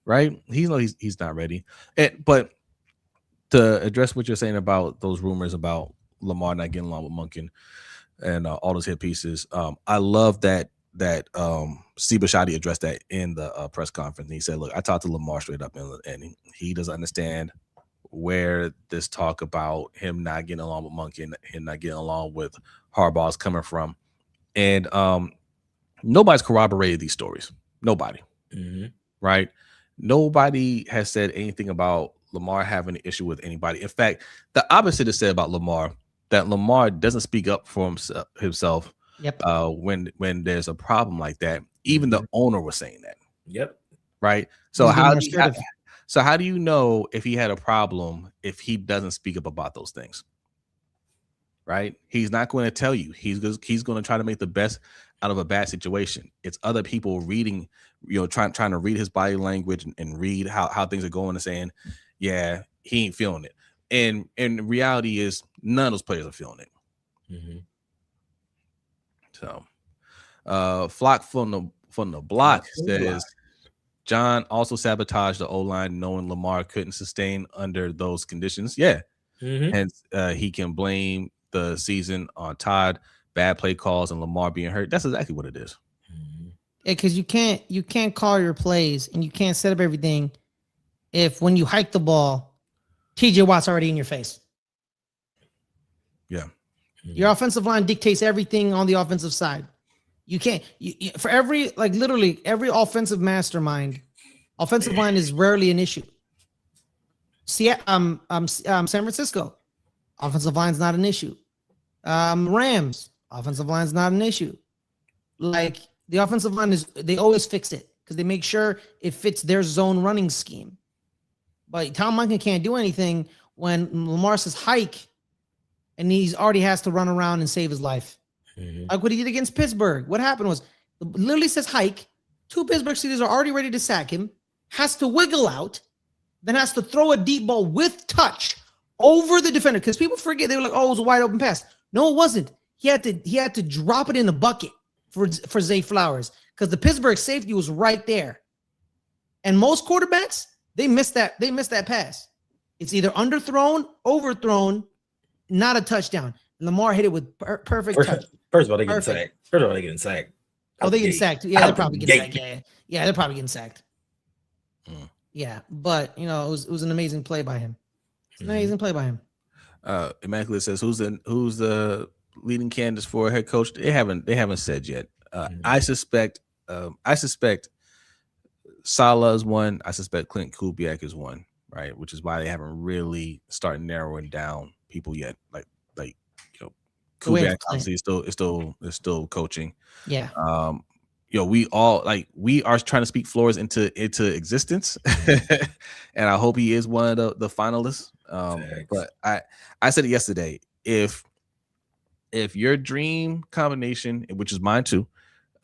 right? He knows he's not ready. But to address what you're saying about those rumors about Lamar not getting along with Monken and all those hit pieces, I love that Steve Bisciotti addressed that in the press conference. He said, look, I talked to Lamar straight up and he doesn't understand where this talk about him not getting along with Monken and not getting along with Harbaugh is coming from. And nobody's corroborated these stories. Nobody. Right? Nobody has said anything about Lamar having an issue with anybody. In fact, the opposite is said about Lamar, that Lamar doesn't speak up for himself. Yep. When there's a problem like that. Even the owner was saying that. Yep. Right. So how do you know if he had a problem if he doesn't speak up about those things? Right. He's not going to tell you. He's going to try to make the best out of a bad situation. It's other people reading, trying to read his body language and read how things are going and saying, yeah, he ain't feeling it. And reality is none of those players are feeling it. So, Flock from the block says John also sabotaged the O-line knowing Lamar couldn't sustain under those conditions. Yeah. Hence, he can blame the season on Todd, bad play calls, and Lamar being hurt. That's exactly what it is. Yeah, because you can't call your plays and you can't set up everything if when you hike the ball, TJ Watt's already in your face. Yeah. Your offensive line dictates everything on the offensive side. You can't for every literally every offensive mastermind, offensive line is rarely an issue. San Francisco, offensive line's not an issue. Rams, offensive line's not an issue. Like the offensive line they always fix it because they make sure it fits their zone running scheme. But Tom Monken can't do anything when Lamar says hike and he already has to run around and save his life. Like what he did against Pittsburgh. What happened was literally says hike. Two Pittsburgh Steelers are already ready to sack him. Has to wiggle out, then has to throw a deep ball with touch over the defender. Because people forget, they were like, oh, it was a wide open pass. No, it wasn't. He had to drop it in the bucket for Zay Flowers. because the Pittsburgh safety was right there. And most quarterbacks, they miss that pass. It's either underthrown, overthrown, not a touchdown. Lamar hit it with perfect touch. First of all, they get sacked. Oh, they get sacked. Yeah, they're probably getting sacked. Yeah, they're probably getting sacked. Yeah, but it was an amazing play by him. It's an amazing play by him. Immaculate says, who's the leading candidate for head coach? They haven't said yet. I suspect Saleh is one. I suspect Clint Kubiak is one, right? Which is why they haven't really started narrowing down people yet. Like Kubiak obviously is still coaching. Yeah. We are trying to speak Flores into existence, and I hope he is one of the finalists. But I said it yesterday. If your dream combination, which is mine too,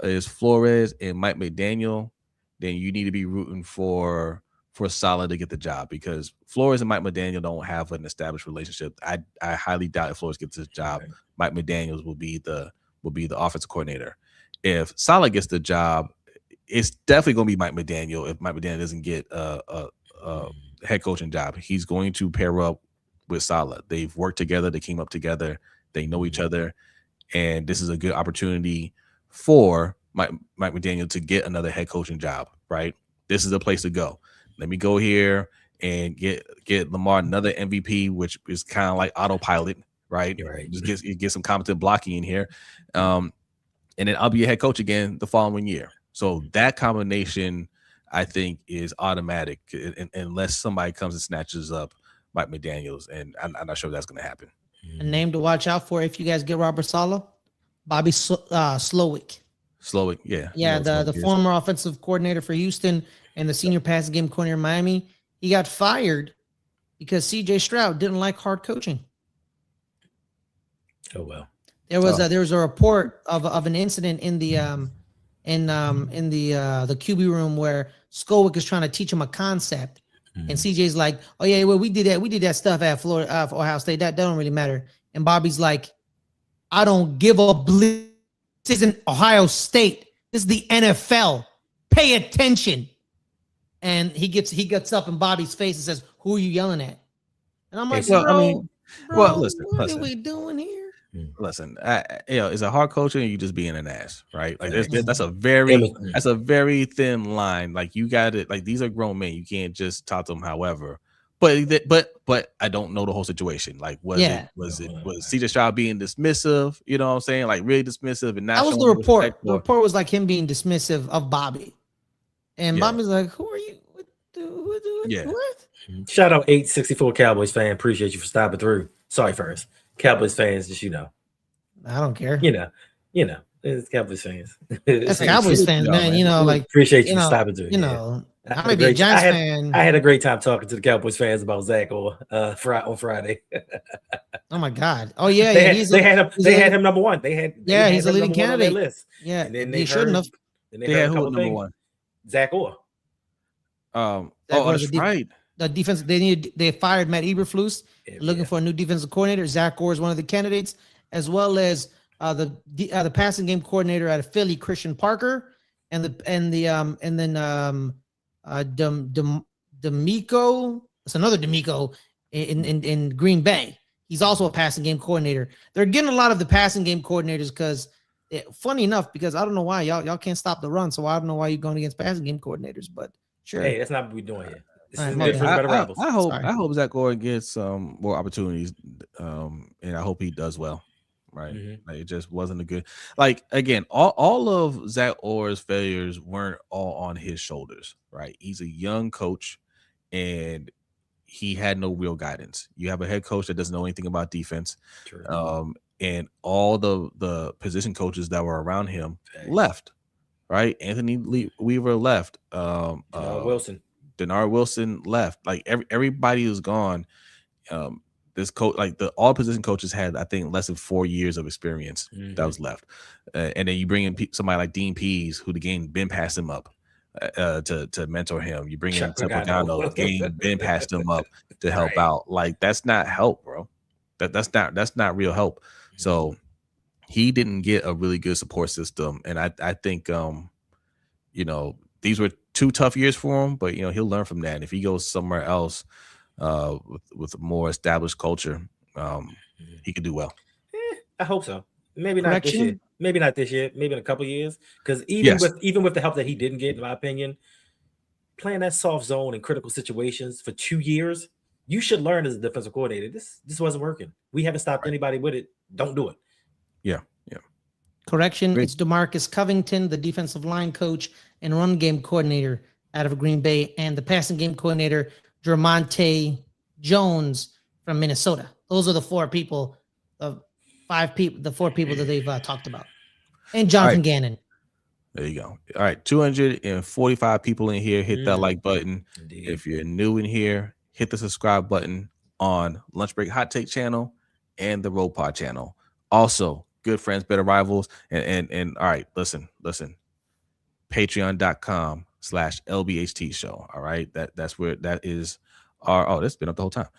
is Flores and Mike McDaniel, then you need to be rooting for Saleh to get the job, because Flores and Mike McDaniel don't have an established relationship. I highly doubt if Flores gets this job, right, Mike McDaniels will be the offensive coordinator. If Saleh gets the job, it's definitely going to be Mike McDaniel. If Mike McDaniel doesn't get a head coaching job, he's going to pair up with Saleh. They've worked together. They came up together. They know each other. And this is a good opportunity for Mike McDaniel to get another head coaching job, right? This is the place to go. Let me go here and get Lamar another MVP, which is kind of like autopilot, right? Right. Just get some competent blocking in here. And then I'll be a head coach again the following year. So that combination, I think, is automatic, unless somebody comes and snatches up Mike McDaniels, and I'm not sure that's going to happen. A name to watch out for if you guys get Robert Saleh, Bobby Slowick. Slowick, yeah. Yeah, the former offensive coordinator for Houston and the senior passing game coordinator in Miami. He got fired because C.J. Stroud didn't like hard coaching. Oh, well. There was a report of an incident in the QB room where Slowick is trying to teach him a concept, and CJ's like, "Oh yeah, well we did that stuff at Florida, Ohio State. That don't really matter." And Bobby's like, "I don't give a bleep. This isn't Ohio State. This is the NFL. Pay attention." And he gets up in Bobby's face and says, "Who are you yelling at?" And I'm like, listen, what are we doing here? Listen, is it hard coaching or you just being an ass, right? Like that's a very thin line. Like you got it. Like these are grown men. You can't just talk to them. However, but I don't know the whole situation. Like was CJ Stroud being dismissive? You know what I'm saying? Like really dismissive and not. That was the report. The report was like him being dismissive of Bobby, and Bobby's like, "Who are you? What?" Shout out 864 Cowboys fan. Appreciate you for stopping through. Sorry, first. Cowboys fans, just I don't care. It's Cowboys fans. That's Cowboys fans, man. Like appreciate you for stopping through. I may be a Giants fan. I had a great time talking to the Cowboys fans about Zach Orr on Friday. Oh my God! Oh yeah, they had him number one. He's a leading candidate. List. Yeah, and then they shouldn't have. They had who number one? Zach Orr. That's right. The defense they fired Matt Eberflus, looking for a new defensive coordinator. Zach Orr is one of the candidates, as well as the passing game coordinator out of Philly, Christian Parker, and then D'Amico. It's another D'Amico in Green Bay. He's also a passing game coordinator. They're getting a lot of the passing game coordinators because, funny enough, because I don't know why y'all can't stop the run, so I don't know why you're going against passing game coordinators. But sure, hey, that's not what we're doing here. I hope Zach Orr gets some more opportunities, and I hope he does well. Right, like it just wasn't a good. Like again, all of Zach Orr's failures weren't all on his shoulders. Right, he's a young coach, and he had no real guidance. You have a head coach that doesn't know anything about defense, and all the position coaches that were around him left. Right, Anthony Weaver left. Denard Wilson left. Like everybody was gone. This coach, like all position coaches had, I think, less than 4 years of experience that was left. And then you bring in somebody like Dean Pease, who the game been passed him up to mentor him. You bring in Pagano, the game been passed him up to help out. Like that's not help, bro. That's not real help. So he didn't get a really good support system, and I think these were 2 tough years for him, but he'll learn from that. And if he goes somewhere else with a more established culture, he could do well. I hope so. Maybe not this year. Maybe not this year. Maybe in a couple of years. Because even with the help that he didn't get, in my opinion, playing that soft zone in critical situations for 2 years, you should learn as a defensive coordinator. This wasn't working. We haven't stopped anybody with it. Don't do it. Yeah. Correction. Great. It's DeMarcus Covington, the defensive line coach and run game coordinator out of Green Bay, and the passing game coordinator, Jermonte Jones from Minnesota. Those are the 4 people, the 4 people that they've talked about. And Jonathan Gannon. There you go. All right. 245 people in here. Hit that like button. Indeed. If you're new in here, hit the subscribe button on Lunch Break Hot Take channel and the Road Pod channel. Also, good friends, better rivals. And all right, listen. Patreon.com/LBHTShow. All right. That's where that is our that's been up the whole time.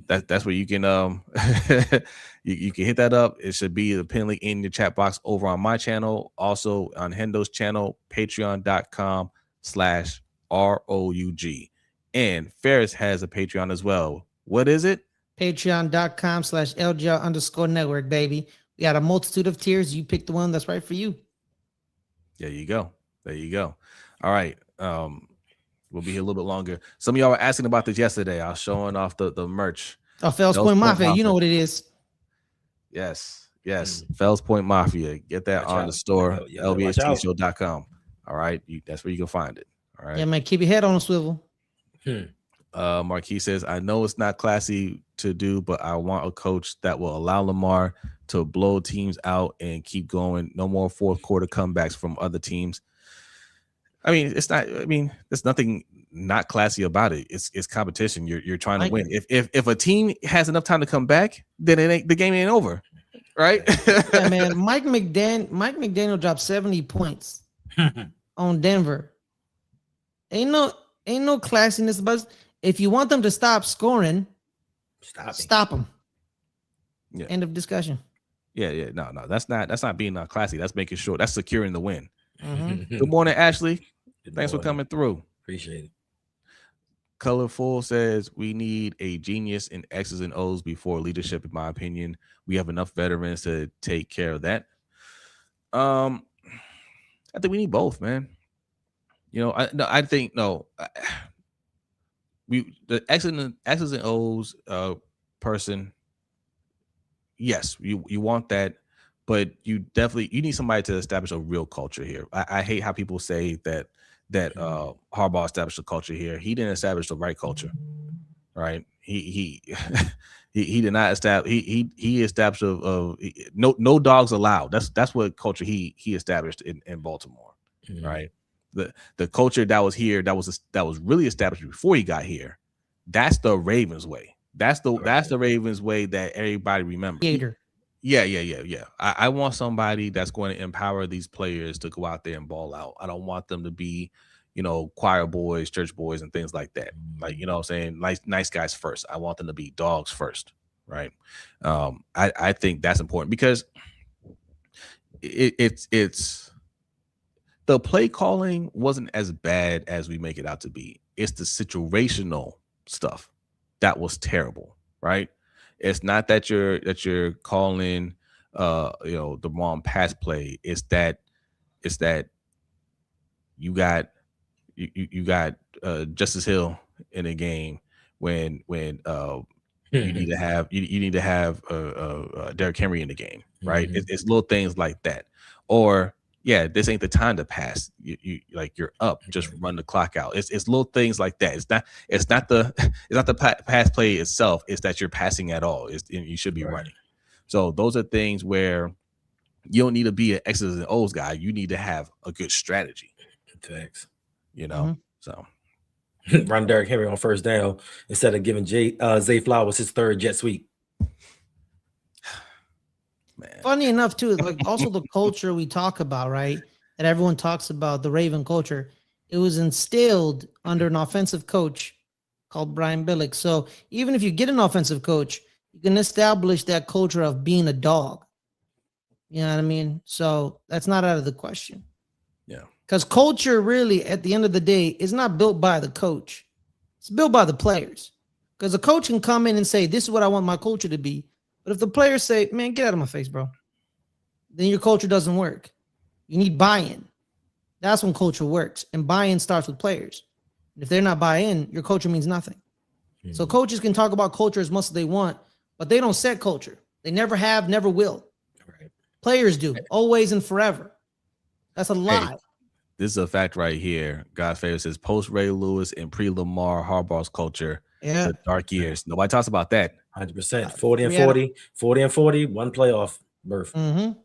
That's where you can you can hit that up. It should be the pin link in your chat box over on my channel, also on Hendo's channel, patreon.com/ROUG. And Ferris has a Patreon as well. What is it? Patreon.com/LGR_network, baby. We got a multitude of tiers. You pick the one that's right for you. There you go. All right. We'll be here a little bit longer. Some of y'all were asking about this yesterday. I was showing off the merch. Oh, Fells Point Mafia. You know what it is. Yes. Fells Point Mafia. Get that on the store, LBHTShow.com. All right. That's where you can find it. All right. Yeah, man. Keep your head on a swivel. Marquis says, I know it's not classy to do, but I want a coach that will allow Lamar to blow teams out and keep going. No more fourth quarter comebacks from other teams. There's nothing not classy about it. It's competition. You're trying to win. If a team has enough time to come back, then the game ain't over. Right? Yeah, man. Mike McDaniel dropped 70 points on Denver. Ain't no classiness about it. If you want them to stop scoring, stop them. Yeah. End of discussion. Yeah. No. That's not being classy. That's making sure. That's securing the win. Mm-hmm. Good morning, Ashley. Thanks for coming through. Appreciate it. Colorful says we need a genius in X's and O's before leadership. In my opinion, we have enough veterans to take care of that. I think we need both, man. I think the X's and O's person. Yes, you want that, but you need somebody to establish a real culture here. I hate how people say that Harbaugh established a culture here. He didn't establish the right culture, right? He did not establish. He established no dogs allowed. That's what culture he established in Baltimore, right? The culture that was here that was really established before he got here. That's the Ravens way. That's the Ravens way that everybody remembers. Yeah. I want somebody that's going to empower these players to go out there and ball out. I don't want them to be, choir boys, church boys, and things like that. Like, what I'm saying, nice guys first. I want them to be dogs first, right? I think that's important because it's the play calling wasn't as bad as we make it out to be. It's the situational stuff that was terrible, right? It's not that you're calling the wrong pass play. It's that you got Justice Hill in a game when you need to have Derrick Henry in the game, right? Mm-hmm. It's little things like that. Or this ain't the time to pass. You're up, just run the clock out. It's little things like that. It's not the pass play itself. It's that you're passing at all. You should be running. So those are things where you don't need to be an X's and O's guy. You need to have a good strategy. Thanks. So run Derrick Henry on first down instead of giving Zay Flowers his third jet sweep. Man. Funny enough, too, like also the culture we talk about, right? That everyone talks about, the Raven culture. It was instilled under an offensive coach called Brian Billick. So even if you get an offensive coach, you can establish that culture of being a dog. You know what I mean? So that's not out of the question. Yeah. Because culture really, at the end of the day, is not built by the coach. It's built by the players. Because the coach can come in and say, this is what I want my culture to be. But if the players say, man, get out of my face, bro, then your culture doesn't work. You need buy-in. That's when culture works. And buy-in starts with players. And if they're not buy-in, your culture means nothing. Mm-hmm. So coaches can talk about culture as much as they want, but they don't set culture. They never have, never will. Right. Players do, always and forever. That's a lie. Hey, this is a fact right here. God's favorite says post-Ray Lewis and pre-Lamar Harbaugh's culture. Yeah. The dark years. Nobody talks about that. 100%. 40 and 40. 40 and 40. One playoff berth. Mm-hmm.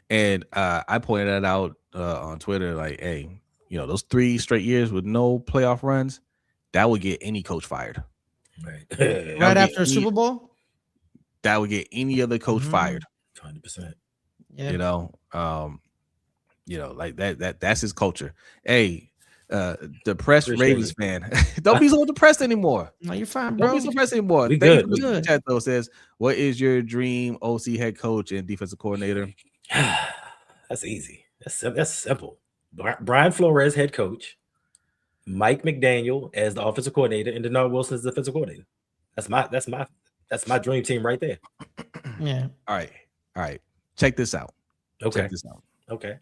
And I pointed that out on Twitter, like, hey, those 3 straight years with no playoff runs, that would get any coach fired. Right. Right after a Super Bowl? That would get any other coach fired. 100%. Yeah. Like that's his culture. Hey, depressed Ravens fan. Don't be so depressed anymore. No, you're fine, bro. Don't be so depressed anymore. We good. Chat though says, what is your dream OC head coach and defensive coordinator? That's easy. That's simple. Brian Flores, head coach, Mike McDaniel as the offensive coordinator, and Denard Wilson as the defensive coordinator. That's my dream team right there. Yeah. All right. Check this out. Okay. Check this out. Okay.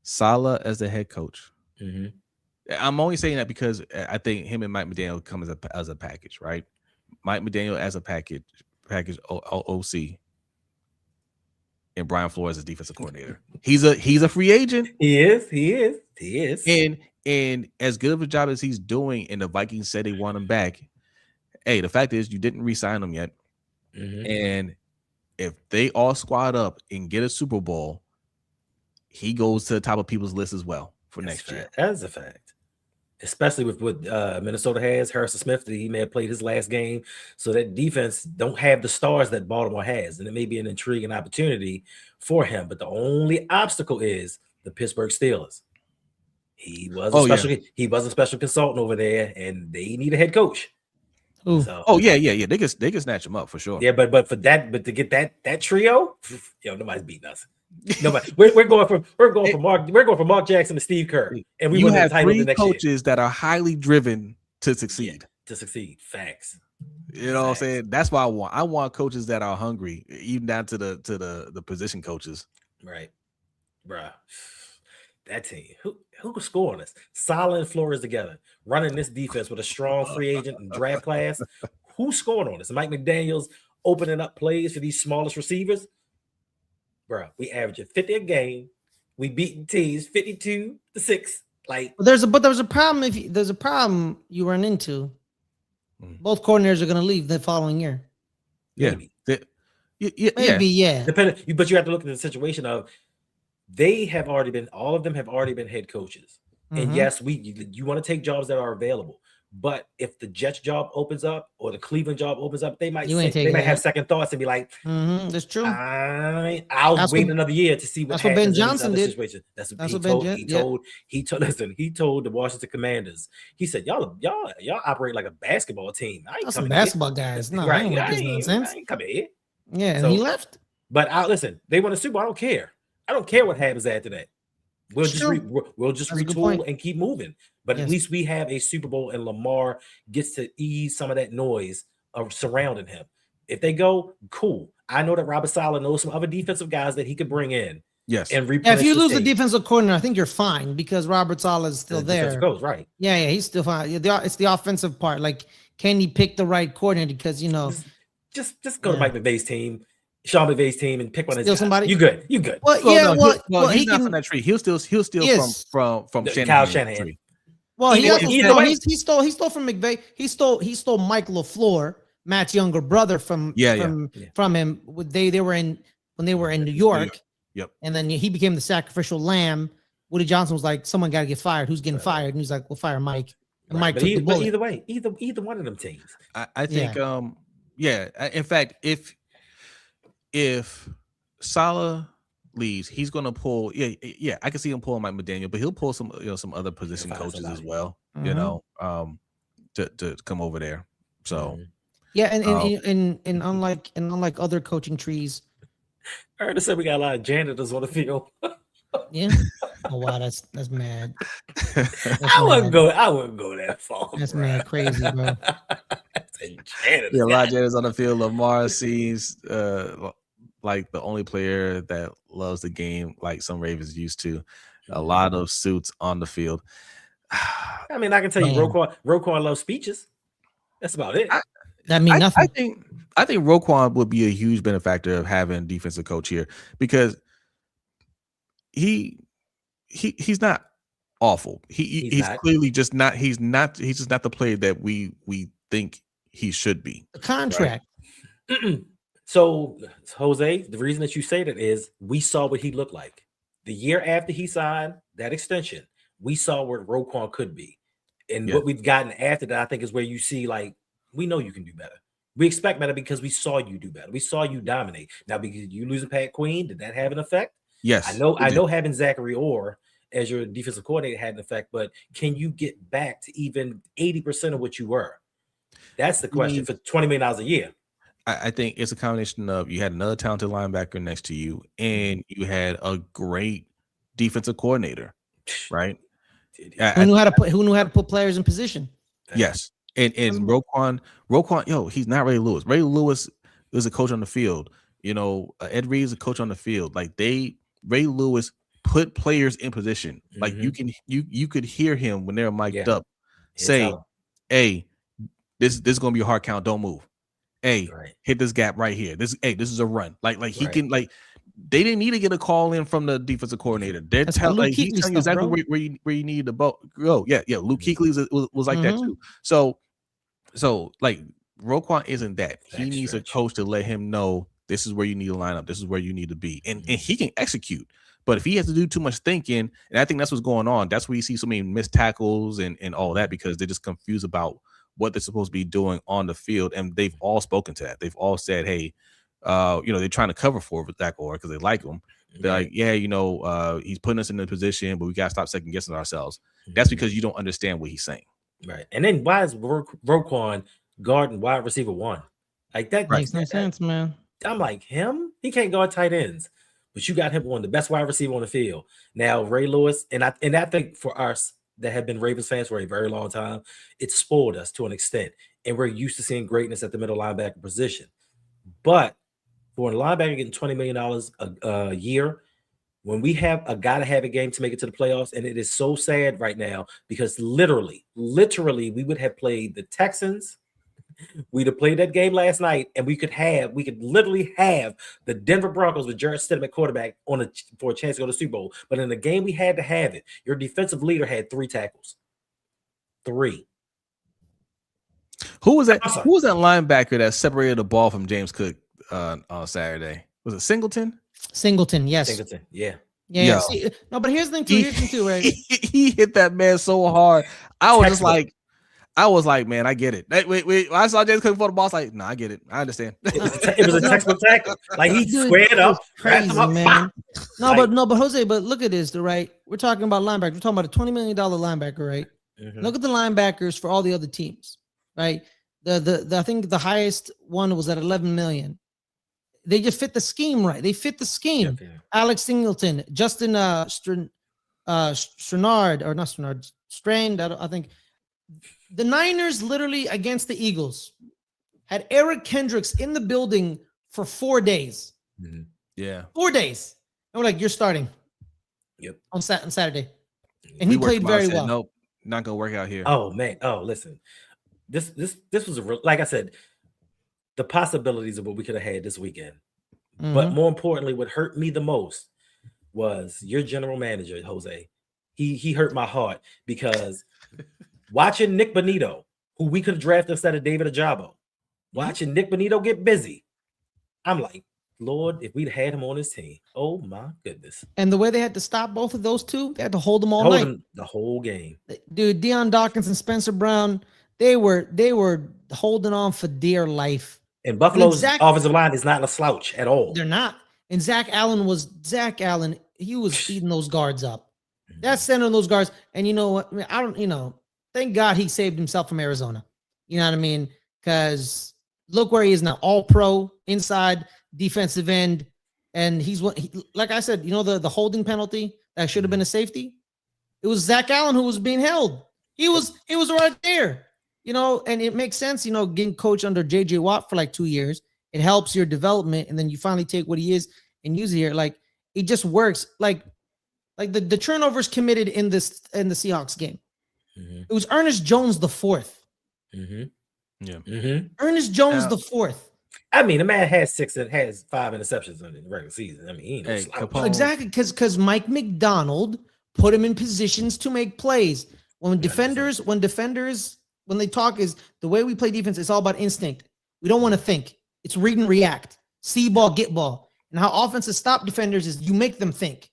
Saleh as the head coach. Mm-hmm. I'm only saying that because I think him and Mike McDaniel come as a package, right? Mike McDaniel as a package OC. And Brian Flores as defensive coordinator. He's a free agent. He is. And as good of a job as he's doing, and the Vikings said they want him back. Hey, the fact is you didn't re-sign him yet. Mm-hmm. And if they all squad up and get a Super Bowl, he goes to the top of people's list as well for next year. That's a fact. Especially with what Minnesota has, Harrison Smith, that he may have played his last game. So that defense don't have the stars that Baltimore has. And it may be an intriguing opportunity for him. But the only obstacle is the Pittsburgh Steelers. He was a special consultant over there, and they need a head coach. So, yeah. They can snatch him up for sure. Yeah, but to get that trio, nobody's beating us. Nobody. We're going for Mark Jackson and Steve Kerr, and we have 3 coaches that are highly driven to succeed. Facts. You know what I'm saying? That's why I want coaches that are hungry, even down to the position coaches. Right, bruh. That team, who could score on us? Saleh and Flores together, running this defense with a strong free agent and draft class. Who's scoring on us? Mike McDaniel's opening up plays for these smallest receivers. Bro, we averaging 50 a game. We beating teams 52-6. Like, there's a problem. There's a problem you run into, both coordinators are going to leave the following year. Yeah, maybe. Depending, but you have to look at the situation of all of them have already been head coaches. Mm-hmm. And yes, you want to take jobs that are available. But if the Jets job opens up or the Cleveland job opens up, they might have second thoughts and be like, that's true. I'll wait another year to see what happens. Ben Johnson did. That's what he told the Washington Commanders. He said, y'all operate like a basketball team. I ain't coming basketball guys. No, right. I ain't coming here. Yeah, and he left. But listen, they won a Super Bowl. I don't care. I don't care what happens after that. We'll just retool and keep moving. But at least we have a Super Bowl, and Lamar gets to ease some of that noise surrounding him. If they go, cool. I know that Robert Saleh knows some other defensive guys that he could bring in. Yes. And if you lose the defensive coordinator, I think you're fine because Robert Saleh is still there. Goes, right. Yeah, he's still fine. It's the offensive part. Like, can he pick the right coordinator? Because just go to Mike McVay's team. Sean McVay's team and pick one of his somebody. You good. Well, he's not from that tree. He'll steal from Kyle Shanahan. Tree. Well, he stole from McVay. He stole Mike LaFleur, Matt's younger brother from him. They were in New York. Yep. And then he became the sacrificial lamb. Woody Johnson was like, someone got to get fired. Who's getting fired? And he's like, we'll fire Mike. And Mike took the bullet. Either way, either one of them teams. I think in fact, if Saleh leaves, he's gonna pull. I can see him pulling Mike McDaniel, but he'll pull some other position coaches as well. Mm-hmm. To come over there. So and unlike other coaching trees, I heard they said we got a lot of janitors on the field. Yeah, Oh wow, that's mad. I wouldn't go that far. That's bro. mad crazy, bro. Yeah, a lot of janitors on the field. Lamar seems like the only player that loves the game, like some Ravens used to. A lot of suits on the field. I mean, I can tell you, Man. Roquan loves speeches. That's about it. That mean nothing. I think Roquan would be a huge benefactor of having a defensive coach here because he's not awful. He's clearly just not. He's just not the player that we think he should be. The contract. Right? So, Jose, the reason that you say that is we saw what he looked like the year after he signed that extension. We saw where Roquan could be, and what we've gotten after that, I think, is where you see like we know you can do better. We expect better because we saw you do better. We saw you dominate. Now, because you losing Pat Queen, did that have an effect? Yes, I know having Zachary Orr as your defensive coordinator had an effect, but can you get back to even 80% of what you were? That's the question for $20 million a year. I think it's a combination of you had another talented linebacker next to you, and you had a great defensive coordinator, right? Who knew how to put players in position? Yes, and Roquan, yo, he's not Ray Lewis. Ray Lewis is a coach on the field. You know, Ed Reed is a coach on the field. Like Ray Lewis put players in position. Like you could hear him when they're mic'd up say, "Hey, this is gonna be a hard count. Don't move. Hey, hit this gap right here. This is a run. Like he can like." They didn't need to get a call in from the defensive coordinator. They're telling you exactly where you need to go. Yeah. Luke Kuechly was like that too. So like Roquan isn't that. He needs a coach to let him know this is where you need to line up. This is where you need to be, and he can execute. But if he has to do too much thinking, and I think that's what's going on, that's where you see so many missed tackles and all that because they're just confused about what they're supposed to be doing on the field, and they've all spoken to that. They've all said, "Hey." They're trying to cover for Zach Orr because they like him. They're like, he's putting us in the position, but we gotta stop second guessing ourselves. That's because you don't understand what he's saying. Right. And then why is Roquan guarding wide receiver 1? Like that makes no sense, man. I'm like, him? He can't guard tight ends, but you got him on the best wide receiver on the field. Now, Ray Lewis, and I think for us that have been Ravens fans for a very long time, it spoiled us to an extent, and we're used to seeing greatness at the middle linebacker position. But for a linebacker getting $20 million a year, when we have a gotta have a game to make it to the playoffs, and it is so sad right now because literally, we would have played the Texans. We'd have played that game last night, and we could literally have the Denver Broncos with Jarrett Stidham at quarterback for a chance to go to the Super Bowl. But in the game we had to have it, your defensive leader had 3 tackles. 3. Who was that? Who was that linebacker that separated the ball from James Cook on Saturday? Was it Singleton? Singleton, yes. Singleton, yeah. Yeah. See, no, but here's the thing too, right? He hit that man so hard. I was like, man, I get it. Wait. I saw James Cook for the ball. I was like, no, I get it. I understand. It was a textbook tackle. Like he squared up, crazy man. But Jose, but look at this, right? We're talking about linebackers. We're talking about a $20 million linebacker, right? Look at the linebackers for all the other teams, right? I think the highest one was at 11 million. They just fit the scheme right. They fit the scheme. Yeah. Alex Singleton, Justin Stranard, or not Stranard, Strand. I think the Niners literally against the Eagles had Eric Kendricks in the building for 4 days. Yeah, 4 days. And we're like, you're starting. Yep. On Saturday, and he played very well. Nope, not gonna work out here. Oh man. Oh, listen. This was like I said. The possibilities of what we could have had this weekend. But more importantly, what hurt me the most was your general manager, Jose. He hurt my heart because watching Nick Bonito, who we could have drafted instead of David Ajabo, watching Nick Bonito get busy, I'm like, Lord, if we'd had him on his team, oh my goodness. And the way they had to stop both of those two, they had to hold them all night. The whole game. Dude, Deion Dawkins and Spencer Brown, they were holding on for dear life. And Buffalo's offensive line is not a slouch at all. They're not. And Zach Allen, he was feeding those guards up. That's sending those guards. And you know what? I mean, thank God he saved himself from Arizona. You know what I mean? Because look where he is now. All pro, inside, defensive end. And like I said, the holding penalty that should have been a safety. It was Zach Allen who was being held. He was right there, and it makes sense, getting coached under JJ Watt for like 2 years. It helps your development, and then you finally take what he is and use it here. Like it just works. Like the turnovers committed in the Seahawks game. Mm-hmm. It was Ernest Jones the fourth. Mm-hmm. Yeah. Mm-hmm. Ernest Jones the fourth. I mean, the man has 5 interceptions in the regular season. I mean, exactly because Mike McDonald put him in positions to make plays. When defenders, when they talk, is the way we play defense, it's all about instinct. We don't want to think. It's read and react. See ball, get ball. And how offenses stop defenders is you make them think.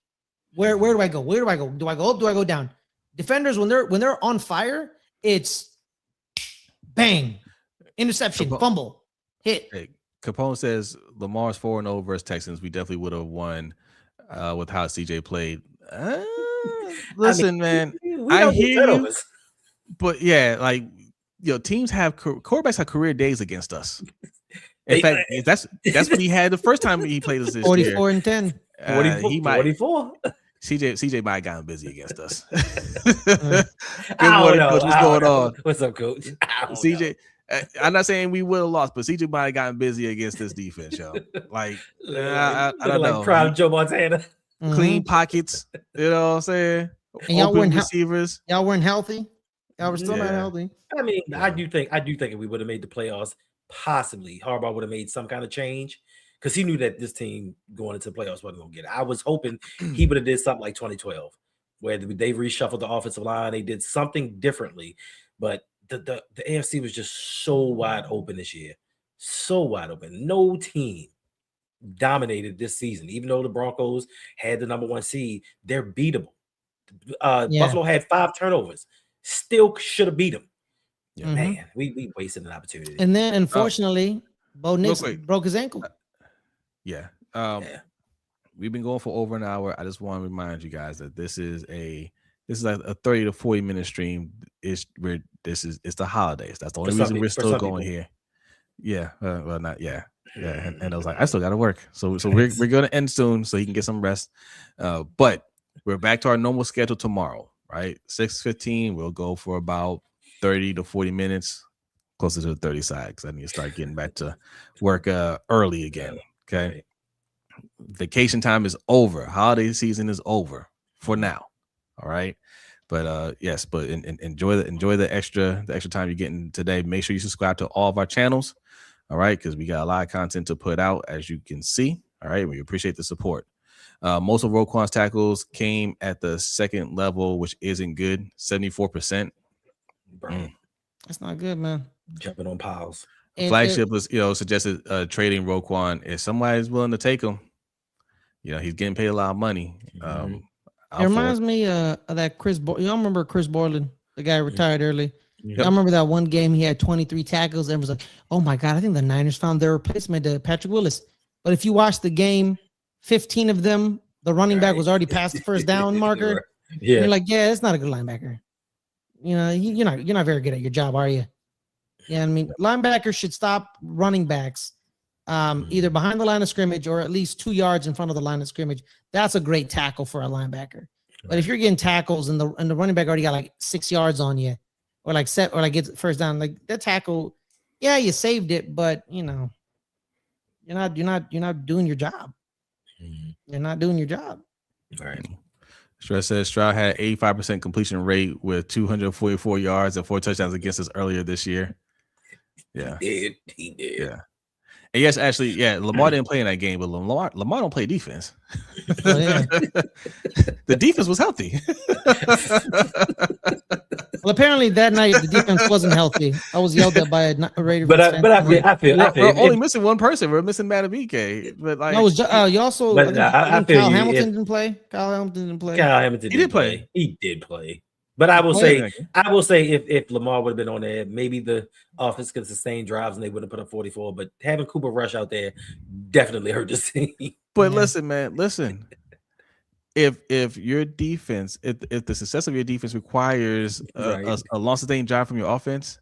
Where do I go? Where do I go? Do I go up? Do I go down? Defenders, when they're on fire, it's bang, interception, fumble, hit. Hey, Capone says Lamar's 4-0 versus Texans. We definitely would have won with how CJ played. Listen, man, I hear you, but yeah, like teams have quarterbacks have career days against us. In fact, that's what he had the first time he played us this 44 and 10. 44. CJ might have gotten busy against us. Good morning, Coach. What's going on? What's up, Coach? CJ. I'm not saying we would have lost, but CJ might have gotten busy against this defense, yo. Like, I don't know. Prime Joe Montana. Clean pockets, you know what I'm saying? And y'all weren't receivers. Y'all weren't healthy. Y'all were still not healthy. I mean, I do think if we would have made the playoffs, possibly Harbaugh would have made some kind of change because he knew that this team going into the playoffs wasn't going to get it. I was hoping he would have did something like 2012, where they reshuffled the offensive line. They did something differently, but the AFC was just so wide open this year, so wide open. No team dominated this season, even though the Broncos had the number 1 seed. They're beatable. Buffalo had 5 turnovers, still should have beat them. Yeah, man, we wasted an opportunity. And then unfortunately, Bo Nix broke his ankle. We've been going for over an hour. I just want to remind you guys that this is like a 30 to 40 minute stream. It's the holidays. That's the only reason we're still going here. Yeah, well, not and I was like, I still got to work, so we're going to end soon, so he can get some rest. But we're back to our normal schedule tomorrow, right? 6:15. We'll go for about 30 to 40 minutes, closer to the 30 side, because I need to start getting back to work early again. Okay, vacation time is over. Holiday season is over for now. All right. But yes, but enjoy the extra time you're getting today. Make sure you subscribe to all of our channels. All right, because we got a lot of content to put out, as you can see. All right, we appreciate the support. Most of Roquan's tackles came at the second level, which isn't good. 74%. That's not good, man. Jumping on piles. Flagship was, suggested trading Roquan. If somebody's willing to take him, he's getting paid a lot of money. It reminds me of that Chris. Y'all remember Chris Borland, the guy retired early. Yep. I remember that one game he had 23 tackles and was like, oh my God, I think the Niners found their replacement to Patrick Willis. But if you watch the game, 15 of them, the running back was already past the first down marker. Yeah. You're like, yeah, it's not a good linebacker. You're not very good at your job, are you? Yeah, I mean, linebackers should stop running backs either behind the line of scrimmage or at least 2 yards in front of the line of scrimmage. That's a great tackle for a linebacker. But if you're getting tackles and the running back already got like 6 yards on you, or get first down, like that tackle, yeah, you saved it, but you're not doing your job. You're not doing your job. All right. Stress says Stroud had 85% completion rate with 244 yards and 4 touchdowns against us earlier this year. Yeah, he did. Yeah. And yes, actually, Lamar didn't play in that game, but Lamar don't play defense. Oh, yeah. The defense was healthy. Well, apparently that night the defense wasn't healthy. I was yelled at by a Raider. But I feel we're only missing one person. We're missing Matabike. But like, you also. Kyle Hamilton didn't play. Kyle Hamilton didn't play. Kyle Hamilton did play. He did play. But I will say if Lamar would have been on there, maybe the offense could sustain drives and they would have put up 44. But having Cooper Rush out there definitely hurt the team. But listen, man, If your defense, if the success of your defense requires a long sustained drive from your offense,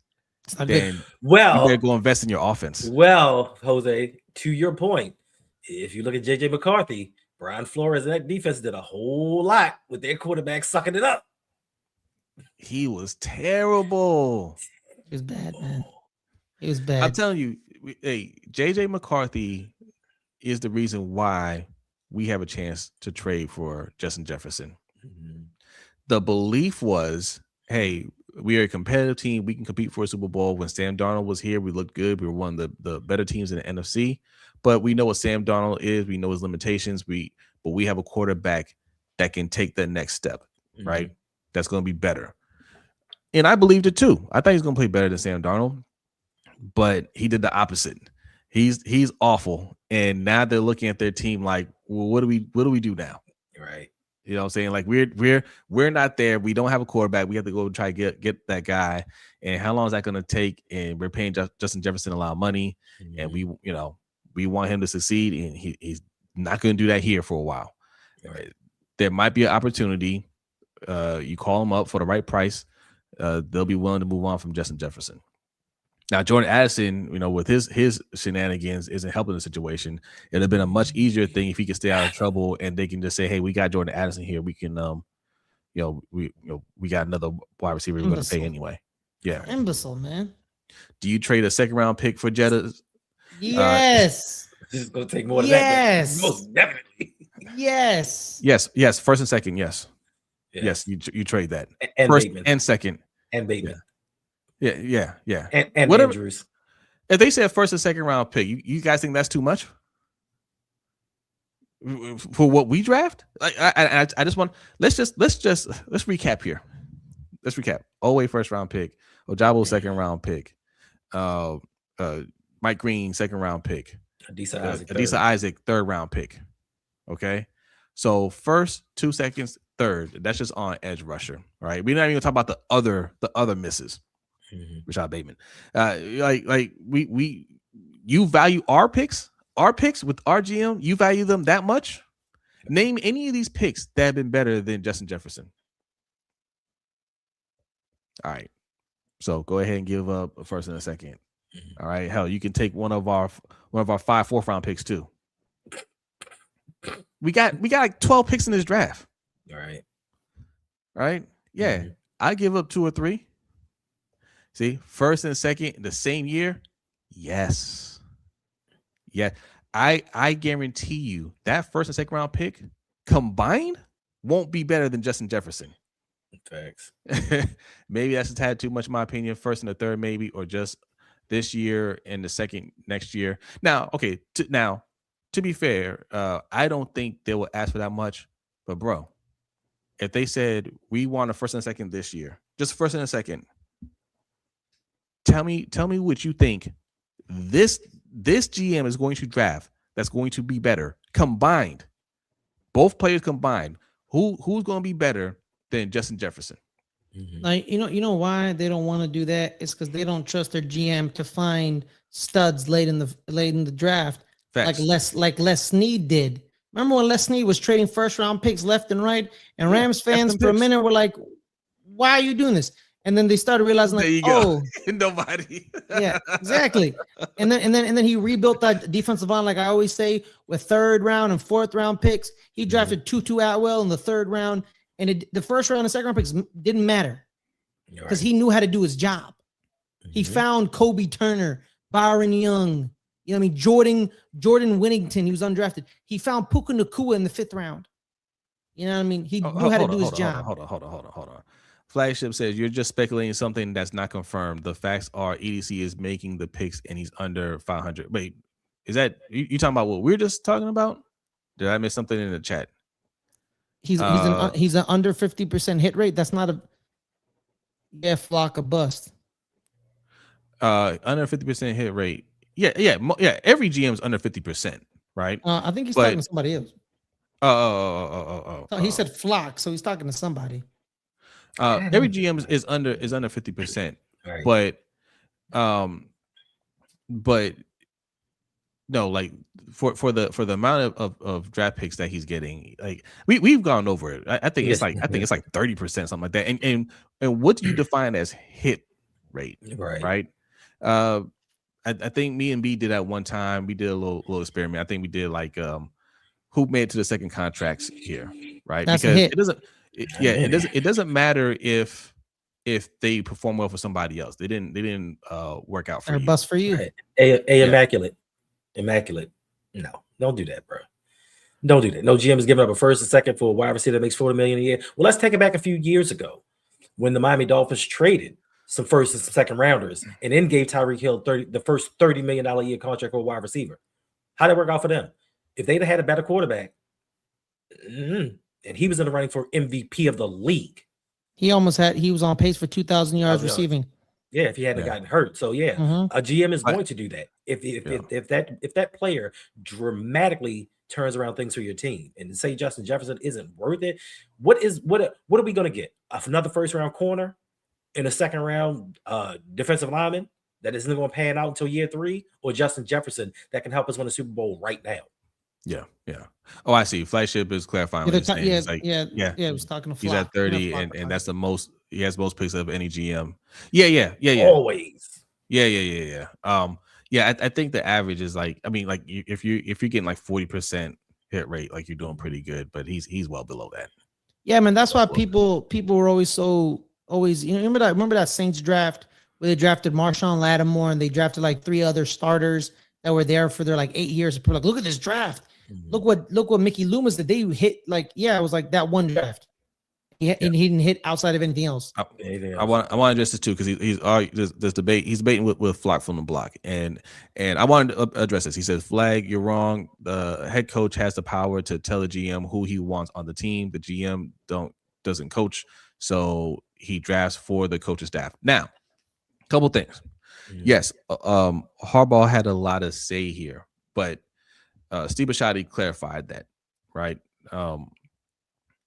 then you better go invest in your offense. Well, Jose, to your point, if you look at JJ McCarthy, Brian Flores and that defense did a whole lot with their quarterback sucking it up. He was terrible. He was bad, man. He was I'm bad. telling you, hey, JJ McCarthy is the reason why we have a chance to trade for Justin Jefferson. The belief was, hey, we are a competitive team. We can compete for a Super Bowl. When Sam Darnold was here, we looked good. We were one of the better teams in the NFC. But we know what Sam Darnold is. We know his limitations. But we have a quarterback that can take the next step, right? That's going to be better. And I believed it too. I thought he's going to play better than Sam Darnold, but he did the opposite. He's awful. And now they're looking at their team like, well, what do we do now? Right. You know what I'm saying? Like we're not there. We don't have a quarterback. We have to go try to get that guy. And how long is that going to take? And we're paying Justin Jefferson a lot of money, and we want him to succeed, and he's not going to do that here for a while. Right. There might be an opportunity. You call him up for the right price. They'll be willing to move on from Justin Jefferson. Now, Jordan Addison, with his shenanigans isn't helping the situation. It'd have been a much easier thing if he could stay out of trouble and they can just say, hey, we got Jordan Addison here. We can, we got another wide receiver we're going to pay anyway. Yeah. Imbecile, man. Do you trade a second round pick for Jetta? This is going to take more than that. Most definitely. Yes. Yes. First and second. Yes. You trade that. And first Bateman. And second. And Bateman. Yeah. And whatever. Andrews. If they said first and second round pick, you guys think that's too much for what we draft? I just want let's recap here. Let's recap. Oweh first round pick, Ojabo second round pick, Mike Green second round pick, Adisa Isaac third round pick. Okay, so first, 2 seconds, third. That's just on edge rusher. Right? We're not even talking about the other misses. Rashad Bateman. You value our picks with our GM. You value them that much? Name any of these picks that have been better than Justin Jefferson. All right. So go ahead and give up a first and a second. All right. Hell, you can take one of our 5 fourth round picks too. We got like 12 picks in this draft. All right. Right? Yeah. I give up 2 or 3. See, first and second the same year? Yes. Yeah. I guarantee you that first and second round pick combined won't be better than Justin Jefferson. Facts. Maybe that's a tad too much in my opinion. First and the third, maybe, or just this year and the second next year. Now, okay, to be fair, I don't think they will ask for that much. But bro, if they said we want a first and a second this year, just first and a second, tell me what you think this GM is going to draft that's going to be better combined. Both players combined. Who's going to be better than Justin Jefferson? Like you know why they don't want to do that? It's because they don't trust their GM to find studs late in the draft. Facts. like Les Snead did. Remember when Les Snead was trading first round picks left and right, and Rams fans for a minute were like, "Why are you doing this?" And then they started realizing, like, oh, nobody. Yeah, exactly. And then he rebuilt that defensive line, like I always say, with third round and fourth round picks. He drafted Tutu Atwell in the third round, and the first round and second round picks didn't matter because he knew how to do his job. He found Kobe Turner, Byron Young, Jordan Winnington. He was undrafted. He found Puka Nacua in the 5th round. You know what I mean? He knew how to do his job. Hold on. Flagship says you're just speculating something that's not confirmed. The facts are EDC is making the picks and he's under 500. Wait, is that you talking about what we're just talking about? Did I miss something in the chat? He's an under 50% hit rate. That's not a flock of bust. Under 50% hit rate. Yeah. Every GM's under 50%, right? I think he's talking to somebody else. Oh. He said flock, so he's talking to somebody. Every GM is under 50%, right. but no, like for the amount of draft picks that he's getting, like we've gone over it. I think it's like 30%, something like that. And what do you define as hit rate? Right. I think me and B did that one time. We did a little experiment. I think we did like who made it to the second contracts here, right? That's because a hit. it doesn't matter if they perform well for somebody else. They didn't work out for Or you. bust for you. Right. Immaculate. No, don't do that, bro. Don't do that. No GM is giving up a first and second for a wide receiver that makes $40 million a year. Well, let's take it back a few years ago when the Miami Dolphins traded some first and some second rounders and then gave Tyreek Hill the first $30 million a year contract for a wide receiver. How did it work out for them? If they'd had a better quarterback, and he was in the running for MVP of the league. He was on pace for 2,000 yards receiving. Yeah, if he hadn't gotten hurt. So a GM is going to do that. If that player dramatically turns around things for your team, and say Justin Jefferson isn't worth it, what are we going to get? Another first round corner in a second round defensive lineman that isn't going to pan out until year 3, or Justin Jefferson that can help us win a Super Bowl right now? Yeah. Oh, I see. Flagship is clarifying. What he's saying. He's like, He was talking to He's at 30, and that's the most. He has most picks of any GM. Yeah. Always. Yeah. I think the average is like, I mean, like if you're getting like 40% hit rate, like you're doing pretty good. But he's well below that. Yeah, man. That's why people were always remember that Saints draft where they drafted Marshawn Lattimore and they drafted like 3 other starters that were there for their like 8 years. People like, look at this draft. Look what Mickey Loomis did. They hit like, it was like that one draft. And he didn't hit outside of anything else. I want to address this too, because there's debate. He's debating with Flock from the block, and I wanted to address this. He says, "Flag, you're wrong. The head coach has the power to tell the GM who he wants on the team. The GM doesn't coach, so he drafts for the coaching staff." Now, a couple things. Yes, Harbaugh had a lot of say here, but Steve Bisciotti clarified that, right?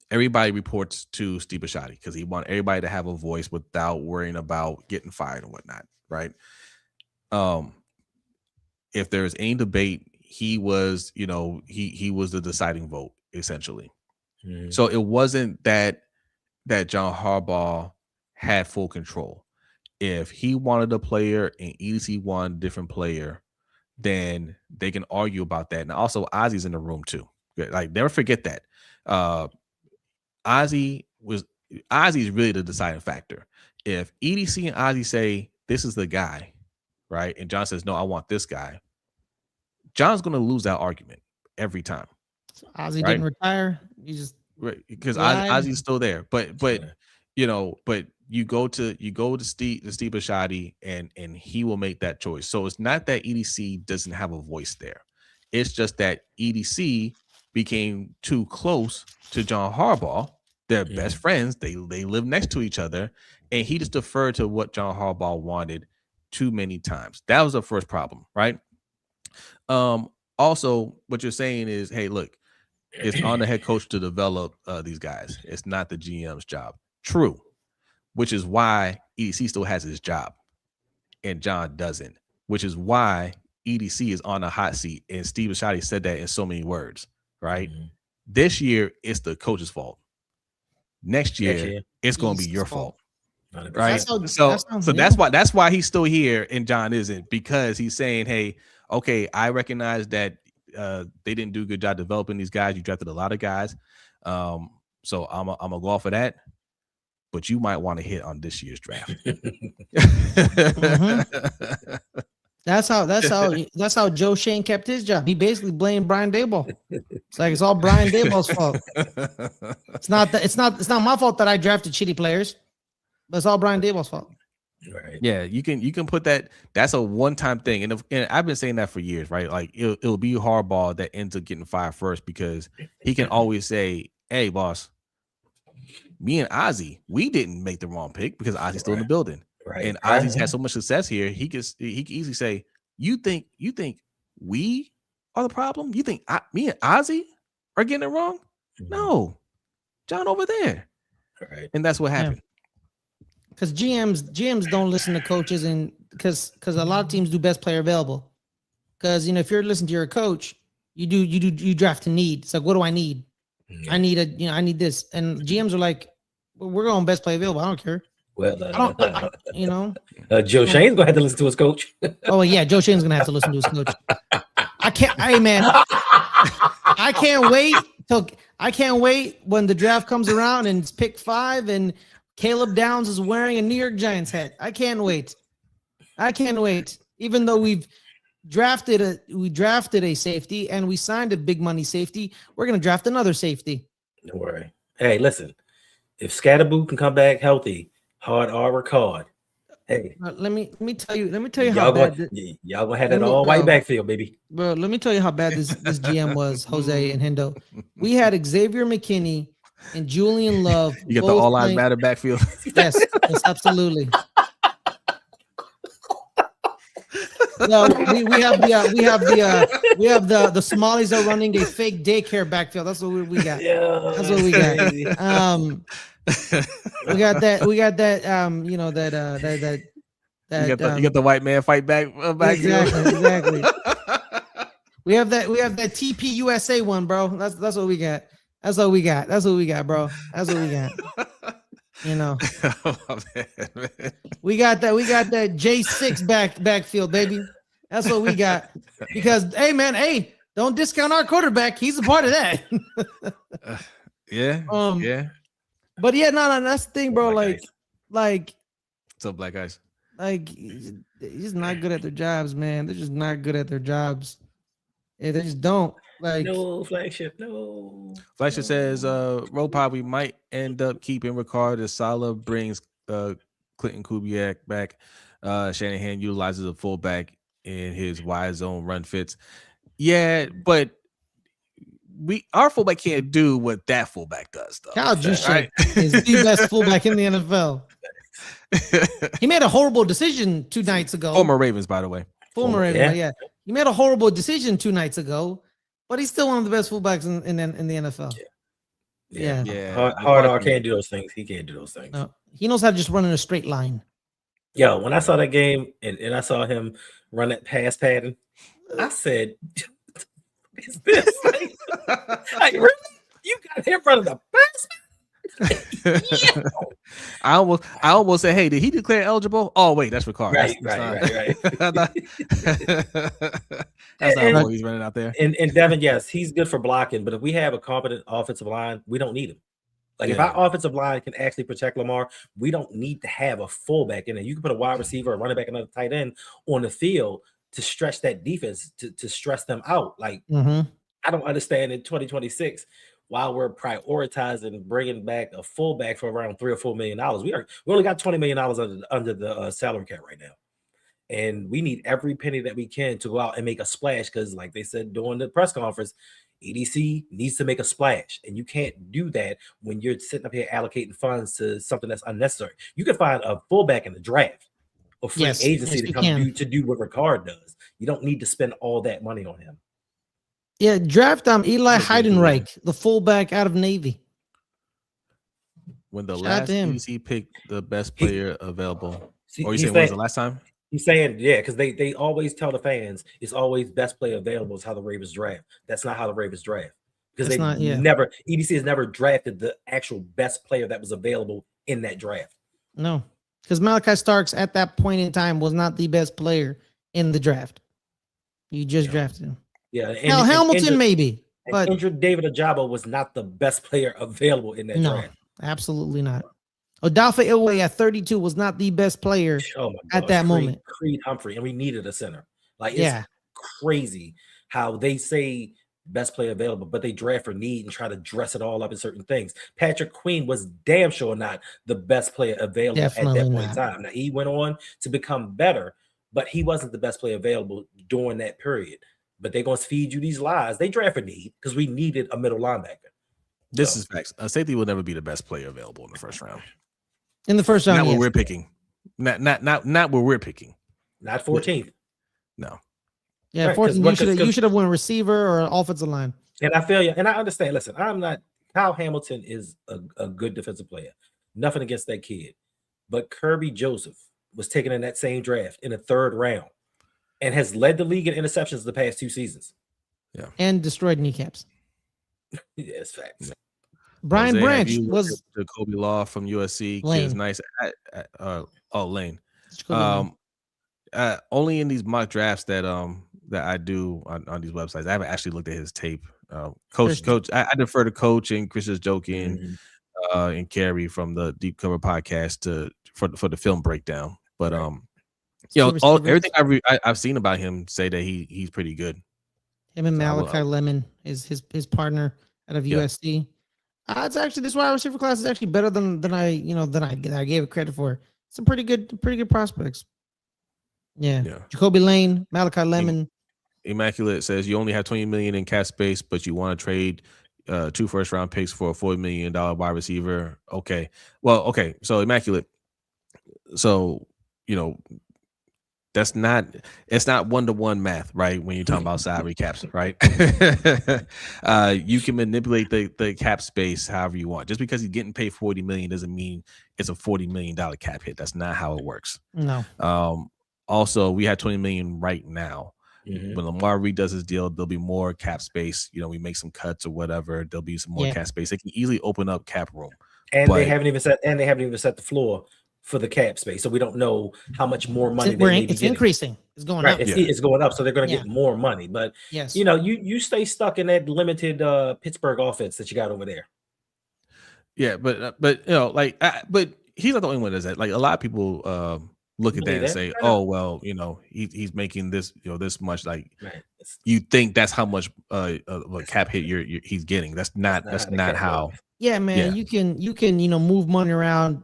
Everybody reports to Steve Bisciotti because he wants everybody to have a voice without worrying about getting fired and whatnot, right? If there's any debate, he was, he was the deciding vote essentially. So it wasn't that John Harbaugh had full control. If he wanted a player and EDC wanted a different player, then they can argue about that. And also Ozzy's in the room too. Like, never forget that. Ozzy is really the deciding factor. If EDC and Ozzy say this is the guy, right, and John says no, I want this guy, John's going to lose that argument every time. So Ozzy didn't retire. He just because Ozzy's still there, but you go to Steve Bisciotti and he will make that choice. So it's not that EDC doesn't have a voice there. It's just that EDC became too close to John Harbaugh. They're best friends. They live next to each other, and he just deferred to what John Harbaugh wanted too many times. That was the first problem, right? Also, what you're saying is, hey, look, it's on the head coach to develop these guys. It's not the GM's job. True, which is why EDC still has his job, and John doesn't. Which is why EDC is on a hot seat, and Steve Bisciotti said that in so many words, right? This year, it's the coach's fault. Next year, it's going to be your fault, right? That's why he's still here and John isn't, because he's saying, hey, okay, I recognize that they didn't do a good job developing these guys. You drafted a lot of guys, so I'm gonna go off of that. But you might want to hit on this year's draft. That's how Joe Shane kept his job. He basically blamed Brian Daboll. It's like it's all Brian Daboll's fault. It's not my fault that I drafted shitty players, but it's all Brian Daboll's fault. Right. Yeah, you can put that. That's a one-time thing, and I've been saying that for years, right? Like it'll be Harbaugh that ends up getting fired first, because he can always say, "Hey, boss, me and Ozzy, we didn't make the wrong pick because Ozzy's still in the building." Right. And Ozzy's had so much success here. He can easily say, "You think we are the problem? You think me and Ozzy are getting it wrong? No, John over there." Right. And that's what happened. Because GMs don't listen to coaches, and because a lot of teams do best player available. Because if you're listening to your coach, you draft to need. It's like, what do I need? I need I need this. And GMs are like, we're going best player available. I don't care. Well, Joe Shane's gonna have to listen to his coach. Oh yeah, Joe Shane's gonna have to listen to his coach. I can't. Hey man, I can't wait when the draft comes around and it's pick 5 and Caleb Downs is wearing a New York Giants hat. I can't wait. Even though we drafted a safety and we signed a big money safety, we're gonna draft another safety. Don't worry. Hey, listen, if Scatterboo can come back healthy, hard or record. Hey, let me tell you how bad y'all gonna have that all white backfield, baby. Bro, let me tell you how bad this GM was, Jose and Hendo. We had Xavier McKinney and Julian Love. You get the all lives matter backfield. Yes, absolutely. No, we have the Somalis are running a fake daycare backfield. That's what we got. Yeah, that's what we got. We got that. You got the white man fight back. Exactly. We have that TP USA one, bro. That's what we got. That's what we got, bro. That's what we got. You know, oh, man. we got that J6 backfield, baby. That's what we got. Because hey, don't discount our quarterback. He's a part of that. Yeah. But yeah, no, that's the thing, bro. Like, what's up, black guys? Like, he's not good at their jobs, man. They're just not good at their jobs. Yeah, they just don't. Like, no flagship, no. Flagship says, Roll probably might end up keeping Ricard as Salah brings Clinton Kubiak back. Shanahan utilizes a fullback in his wide zone run fits. Yeah, but our fullback can't do what that fullback does, though. Kyle Juszczyk is the best fullback in the NFL. He made a horrible decision 2 nights ago. Former Ravens, by the way. Former Ravens, yeah. He made a horrible decision 2 nights ago, but he's still one of the best fullbacks in the NFL. Yeah. Hard can't do those things. He can't do those things. No, he knows how to just run in a straight line. Yo, when I saw that game and I saw him run that pass pattern, I said, "Is this like really? You got him running the pass?" I almost said, "Hey, did he declare eligible?" Oh wait, that's Ricard. Right. That's not what he's running out there. And Devin, yes, he's good for blocking, but if we have a competent offensive line, we don't need him. Like if our offensive line can actually protect Lamar, we don't need to have a fullback in there. You can put a wide receiver, a running back, another tight end on the field to stretch that defense, to stress them out. Like I don't understand in 2026 while we're prioritizing bringing back a fullback for around $3 or $4 million. We only got $20 million under the salary cap right now. And we need every penny that we can to go out and make a splash because, like they said during the press conference, EDC needs to make a splash. And you can't do that when you're sitting up here allocating funds to something that's unnecessary. You can find a fullback in the draft or free agency to come do what Ricard does. You don't need to spend all that money on him. Yeah, draft Eli Heidenreich, the fullback out of Navy. When the last EDC picked the best player available. Or you saying when was the last time? He's saying, yeah, because they always tell the fans it's always best player available is how the Ravens draft. That's not how the Ravens draft. Because EDC has never drafted the actual best player that was available in that draft. No, because Malachi Starks at that point in time was not the best player in the draft. You just drafted him. Yeah. Now Hamilton maybe. But injured David Ojabo was not the best player available in that draft. Absolutely not. Odafe Oweh at 32 was not the best player at that moment. Creed Humphrey, and we needed a center. Like, it's crazy how they say best player available, but they draft for need and try to dress it all up in certain things. Patrick Queen was damn sure not the best player available at that point in time. Now, he went on to become better, but he wasn't the best player available during that period. But they're going to feed you these lies. They draft for need because we needed a middle linebacker. This is facts. A safety will never be the best player available in the first round. In the first round, not what we're picking. Not what we're picking. Not 14th. No. Yeah, 14th. You should have won receiver or offensive line. And I feel you. And I understand. Listen, Kyle Hamilton is a good defensive player. Nothing against that kid. But Kirby Joseph was taken in that same draft in the 3rd round and has led the league in interceptions the past 2 seasons. Yeah. And destroyed kneecaps. Yes, facts. Brian Jose, Branch was the Kobe Law from USC. Lane. Kids nice. Lane. Only in these mock drafts that I do on these websites. I haven't actually looked at his tape. Coach, I defer to Coach and Chris is joking, and Carrie from the Deep Cover podcast for the film breakdown. But everything I've seen about him say that he's pretty good. Him and Malachi Lemon is his partner out of USC. It's actually, this wide receiver class is actually better than I gave it credit for. Some pretty good prospects. Yeah. Jacoby Lane, Malachi Lemon. Immaculate says you only have $20 million in cap space, but you want to trade 2 first-round picks for a $40 million wide receiver. Okay. Well, okay. So Immaculate. So, it's not 1-to-1 math, right? When you're talking about salary caps, right? You can manipulate the cap space however you want. Just because he's getting paid $40 million doesn't mean it's a $40 million cap hit. That's not how it works. No. Also, we have $20 million right now. When Lamar redoes his deal, there'll be more cap space. We make some cuts or whatever. There'll be some more cap space. They can easily open up cap room. And they haven't even set the floor for the cap space, so we don't know how much more money it's increasing. It's going up. It's going up, so they're going to get more money. But yes, you stay stuck in that limited Pittsburgh offense that you got over there. Yeah, but but he's not the only one that does that. Like a lot of people look at that and say, "Oh, well, he's making this this much." Like you think that's how much a cap hit he's getting. That's not how. Yeah, man. Yeah. You can move money around.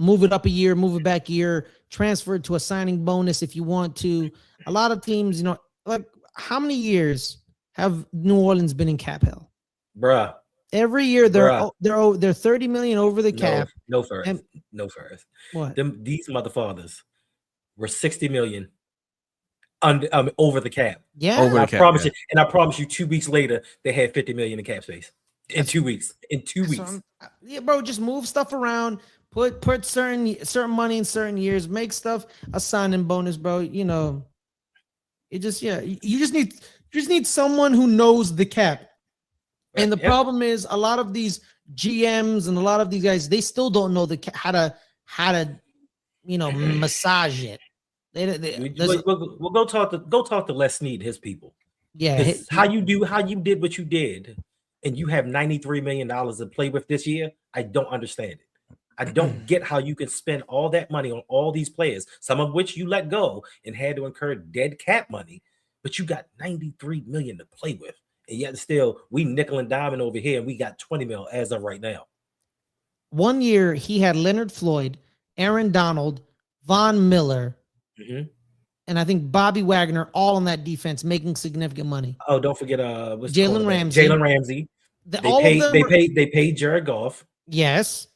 Move it up a year, move it back a year, transfer it to a signing bonus if you want to. A lot of teams, like how many years have New Orleans been in cap hell? Bruh. Every year they're $30 million over the cap. No first. What? These motherfathers were $60 million over the cap. Yeah. I promise you 2 weeks later they had $50 million in cap space. In 2 weeks. Yeah, bro, just move stuff around. Put certain money in certain years, make stuff a signing bonus, bro. You just need someone who knows the cap. And the problem is a lot of these GMs and a lot of these guys, they still don't know how to massage it. We'll go talk to Les Snead, his people. Yeah, how you did what you did, and you have $93 million to play with this year. I don't understand it. I don't get how you can spend all that money on all these players, some of which you let go and had to incur dead cap money, but you got $93 million to play with. And yet still, we nickel and diamond over here, and we got $20 million as of right now. 1 year, he had Leonard Floyd, Aaron Donald, Von Miller, and I think Bobby Wagner, all on that defense, making significant money. Oh, don't forget Jalen Ramsey. Jalen Ramsey. They paid Jared Goff. Yes.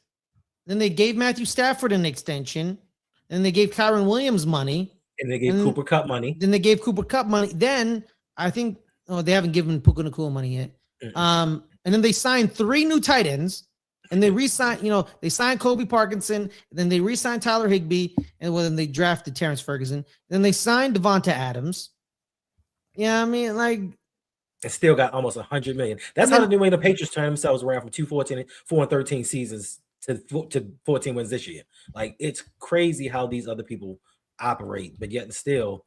Then they gave Matthew Stafford an extension. Then they gave Kyron Williams money. And they gave Cooper Kupp money. Then I think they haven't given Puka Nacua money yet. And then they signed 3 new tight ends. And they re-signed, they signed Kobe Parkinson. And then they re-signed Tyler Higbee. And then they drafted Terrence Ferguson. Then they signed Devonta Adams. Yeah, I mean, like. And still got almost $100 million. That's how the New England Patriots turned themselves around from 4-13 seasons to 14 wins this year. Like, it's crazy how these other people operate, but yet still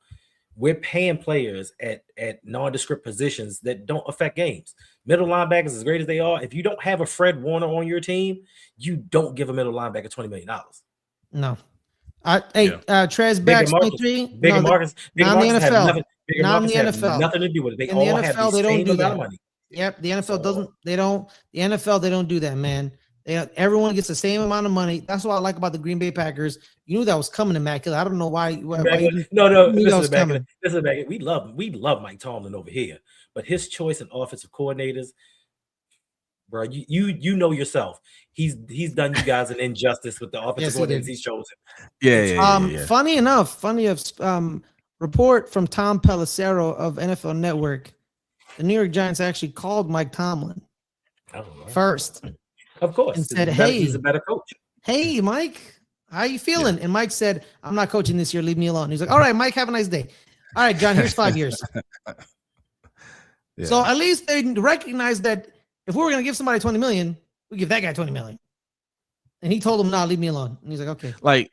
we're paying players at nondescript positions that don't affect games. Middle linebackers, as great as they are, if you don't have a Fred Warner on your team, you don't give a middle linebacker $20 million. No. Trez backs 23. Bigger Marcus not in the NFL. Not in the NFL. Nothing to do with it. They all have the same amount of money. Yep. The NFL doesn't. They don't. The NFL. They don't do that, man. Everyone gets the same amount of money. That's what I like about the Green Bay Packers. You knew that was coming, Immaculate. I don't know why. No. Listen, we love Mike Tomlin over here, but his choice in offensive coordinators, bro, you know yourself. He's done you guys an injustice with the offensive coordinators he's chosen. Yeah. Funny enough, report from Tom Pelissero of NFL Network. The New York Giants actually called Mike Tomlin first. Of course. And said, he's a better coach. Hey, Mike, how you feeling? Yeah. And Mike said, I'm not coaching this year. Leave me alone. He's like, all right, Mike, have a nice day. All right, John, here's 5 years. So at least they recognize that if we were going to give somebody $20 million, we give that guy $20 million. And he told him, no, leave me alone. And he's like,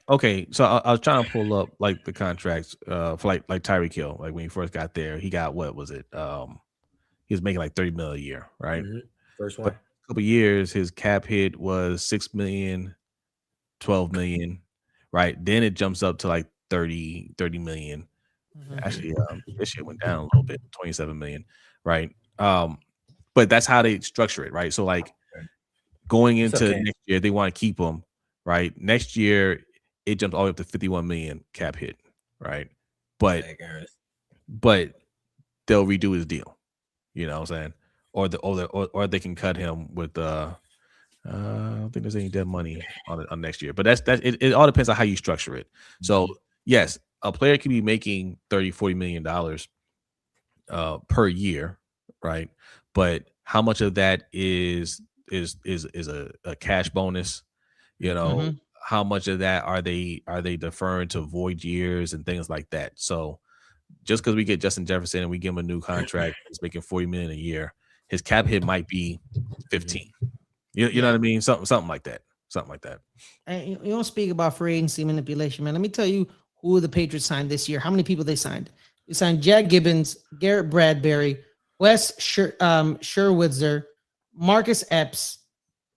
okay. So I was trying to pull up like the contracts for like Tyreek Hill. Like when he first got there, he got, what was it? he was making like 30 million a year, right? First But one. a couple years, his cap hit was 6 million, 12 million, right? Then it jumps up to like 30 million. Actually, this year went down a little bit, 27 million, right? But that's how they structure it, right? So like going into next year, they want to keep him, right? Next year, it jumps all the way up to 51 million cap hit, right? But they'll redo his deal, you know what I'm saying? Or they can cut him with I don't think there's any dead money on next year, but it all depends on how you structure it. So yes, a player can be making $30-40 million per year, right? But how much of that is a cash bonus? You know, how much of that are they deferring to void years and things like that? So just because we get Justin Jefferson and we give him a new contract, he's making $40 million a year, his cap hit might be 15. You know what I mean? Something like that. Something like that. And you don't speak about free agency manipulation, man. Let me tell you who the Patriots signed this year. How many people they signed? They signed Jack Gibbons, Garrett Bradbury, Wes Sherwitzer, Marcus Epps,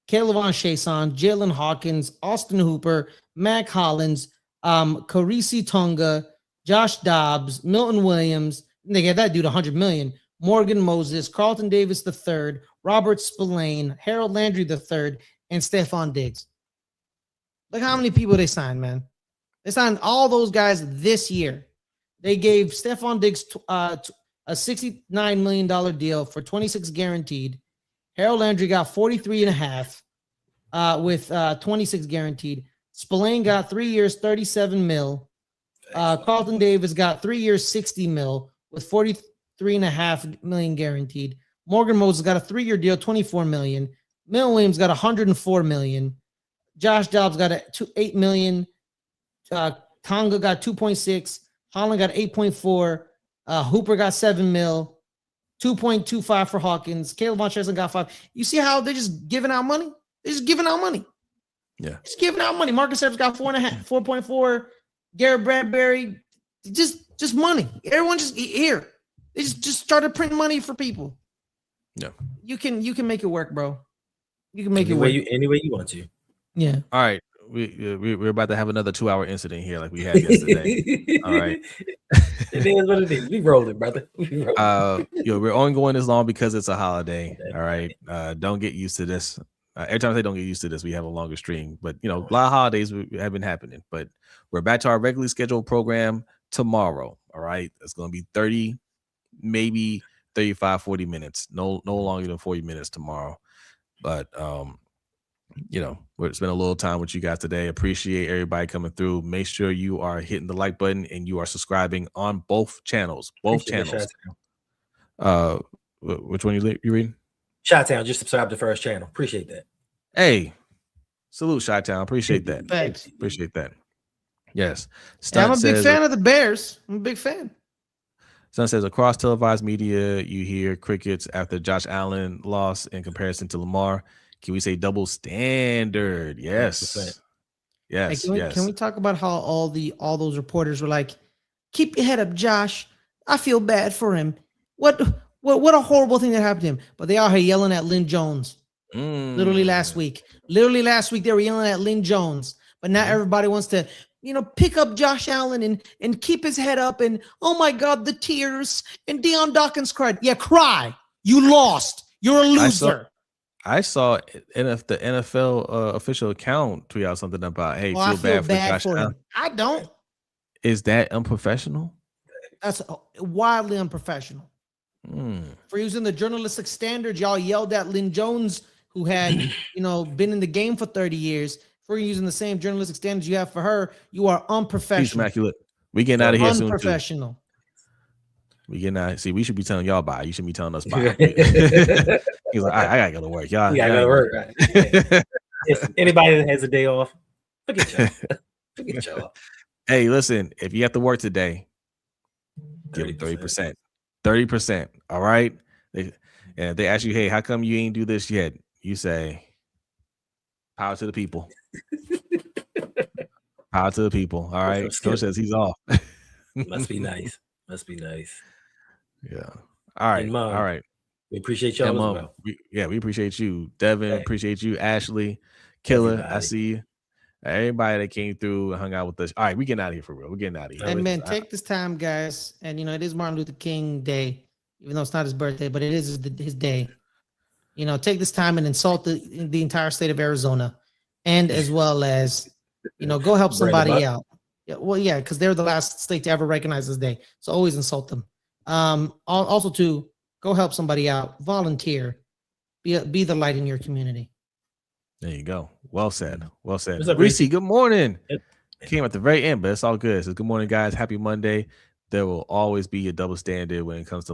Kayvon Chason, Jalen Hawkins, Austin Hooper, Mac Hollins, Carisi Tonga, Josh Dobbs, Milton Williams. They gave that dude $100 million. Morgan Moses, Carlton Davis III, Robert Spillane, Harold Landry III, and Stephon Diggs. Look how many people they signed, man. They signed all those guys this year. They gave Stephon Diggs a $69 million deal for 26 guaranteed. Harold Landry got 43.5 with 26 guaranteed. Spillane got 3 years, 37 mil. Carlton Davis got 3 years, 60 mil with 43.5 million guaranteed. Morgan Moses got a 3-year deal, 24 million. Milton Williams got 104 million. Josh Dobbs got 8 million. Tonga got 2.6. Holland got 8.4. Hooper got 7 mil. 2.25 for Hawkins. Kayvon Chason got 5. You see how they're just giving out money? They're just giving out money. Yeah. Just giving out money. Marcus Epps got 4.4. Garrett Bradbury, just money. Everyone just here. They just started printing money for people. Yeah. You can make it work, bro. You can make it work any way you want to. Yeah. All right. We're about to have another 2-hour incident here like we had yesterday. All right. It is what it is. We rolling, brother. We're only going this long because it's a holiday. All right. Don't get used to this. Every time I say don't get used to this, we have a longer stream. But a lot of holidays have been happening. But we're back to our regularly scheduled program tomorrow. All right. It's going to be 30, maybe 35, 40 minutes. No longer than 40 minutes tomorrow. But we're spending a little time with you guys today. Appreciate everybody coming through. Make sure you are hitting the like button and you are subscribing on both channels. Which one you reading? Chi-Town, just subscribe to the first channel. Appreciate that. Hey, salute Chi-Town. Appreciate that. Thanks. Appreciate that. Yes. I'm a big fan of the Bears. I'm a big fan. Stunt says across televised media, you hear crickets after Josh Allen loss in comparison to Lamar. Can we say double standard? Yes. 100%. Yes. Hey, can we talk about how all those reporters were like, keep your head up, Josh. I feel bad for him. What a horrible thing that happened to him. But they are here yelling at Lynn Jones. Literally last week. They were yelling at Lynn Jones. But now everybody wants to, pick up Josh Allen and keep his head up. And, oh, my God, the tears. And Deion Dawkins cried. Yeah, cry. You lost. You're a loser. I saw the NFL official account tweet out something about, hey, I feel bad for Josh Allen. I don't. Is that unprofessional? That's wildly unprofessional. For using the journalistic standards, y'all yelled at Lynn Jones, who had, been in the game for 30 years. For using the same journalistic standards you have for her, you are unprofessional. She's immaculate. We getting out of here soon. Unprofessional. We getting out. See, we should be telling y'all bye. You should be telling us bye. He's like, I gotta go to work. Y'all gotta go to work. Right? If anybody that has a day off, look at y'all. Hey, listen, if you have to work today, give them 30%. 30%. All right. And if they ask you, hey, how come you ain't do this yet? You say, power to the people. Power to the people. All right. Coach says he's off. Must be nice. Yeah. All right. All right. We appreciate y'all as Emma, well. we appreciate you. Devin, Hey. appreciate you. Ashley, Killer, I Everybody. see you. Everybody that came through and hung out with us. All right, we getting out of here for real. We're getting out of here. And man, take this time, guys. And it is Martin Luther King Day, even though it's not his birthday, but it is his day. Take this time and insult the entire state of Arizona, and as well as go help somebody out. Yeah, well, yeah, because they're the last state to ever recognize this day, so always insult them. Also to go help somebody out, volunteer, be the light in your community. There you go. Well said. Well said. What's up, Reese, Reese? good morning. Yep. Came at the very end, but it's all good. It says, good morning, guys. Happy Monday. There will always be a double standard when it comes to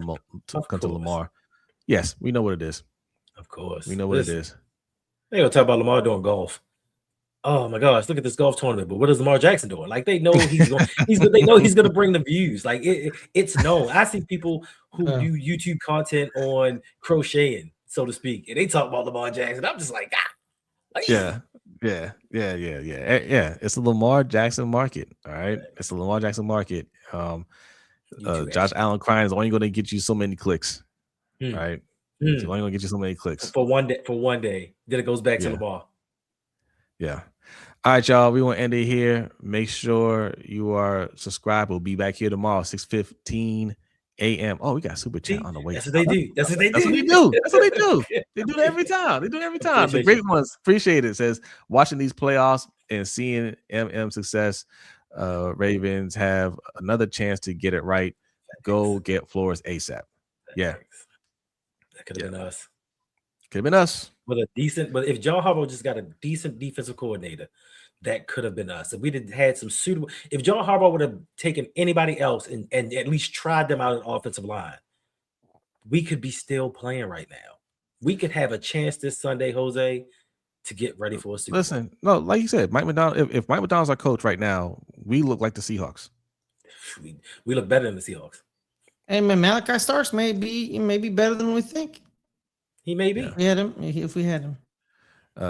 Lamar. Yes, we know what it is. Of course. We know what it is. They gonna talk about Lamar doing golf. Oh my gosh, look at this golf tournament. But what is Lamar Jackson doing? Like, they know he's going they know he's gonna bring the views. Like, it's known. I see people who do YouTube content on crocheting, so to speak, and they talk about Lamar Jackson. I'm just like, Yeah. It's the Lamar Jackson market. All right. It's the Lamar Jackson market. Josh Allen crying is only going to get you so many clicks. Right. It's only going to get you so many clicks for one day. Then it goes back to Lamar. Yeah. All right, y'all. We want to end it here. Make sure you are subscribed. We'll be back here tomorrow, 6:15 a.m. Oh, we got super chat on the way. That's what they do. That's what they do. They do it every time. The great ones. Appreciate it. Says, watching these playoffs and seeing MM success, Ravens have another chance to get it right. Go get Flores ASAP. Yeah. That could have been us. Could have been us. But if John Harbaugh just got a decent defensive coordinator, that could have been us. If we had some suitable, if John Harbaugh would have taken anybody else and at least tried them out on offensive line, we could be still playing right now. We could have a chance this Sunday, Jose, to get ready for a Super Bowl. Listen, no, like you said, Mike McDonald. If Mike McDonald's our coach right now, we look like the Seahawks. We look better than the Seahawks. Hey man, Malachi Starks may be better than we think. He may be. Yeah. We had him. If we had him.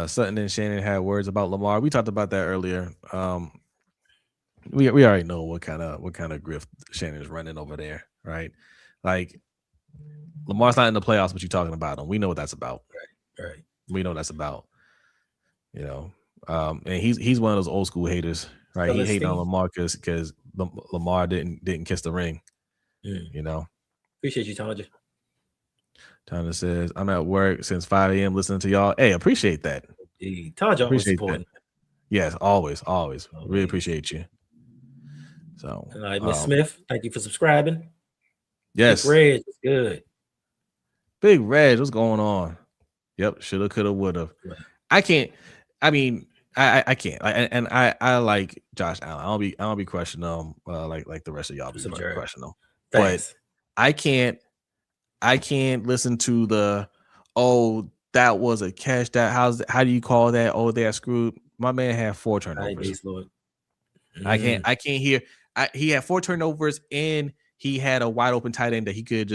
Sutton and Shannon had words about Lamar. We talked about that earlier. We already know what kind of grift Shannon's running over there, right? Like, Lamar's not in the playoffs, but you're talking about him. We know what that's about. Right. We know what that's about. And he's one of those old school haters, right? He hating on Lamar because Lamar didn't kiss the ring. Appreciate you, Tanja. Tanya says, I'm at work since 5 a.m. listening to y'all. Hey, appreciate that. Tanja, appreciate that. Yes, always. Really appreciate you. So, all right, Miss Smith, thank you for subscribing. Yes. Big Reg, it's good. Big Reg, what's going on? Yep, shoulda, coulda, woulda. Right. I can't. I mean, I can't. I like Josh Allen. I don't be crushing them like the rest of y'all be crushing them. Thanks. But I can't listen to the that was a catch. How do you call that? Oh, they're screwed. My man had 4 turnovers. I can't hear. He had 4 turnovers and he had a wide open tight end that he could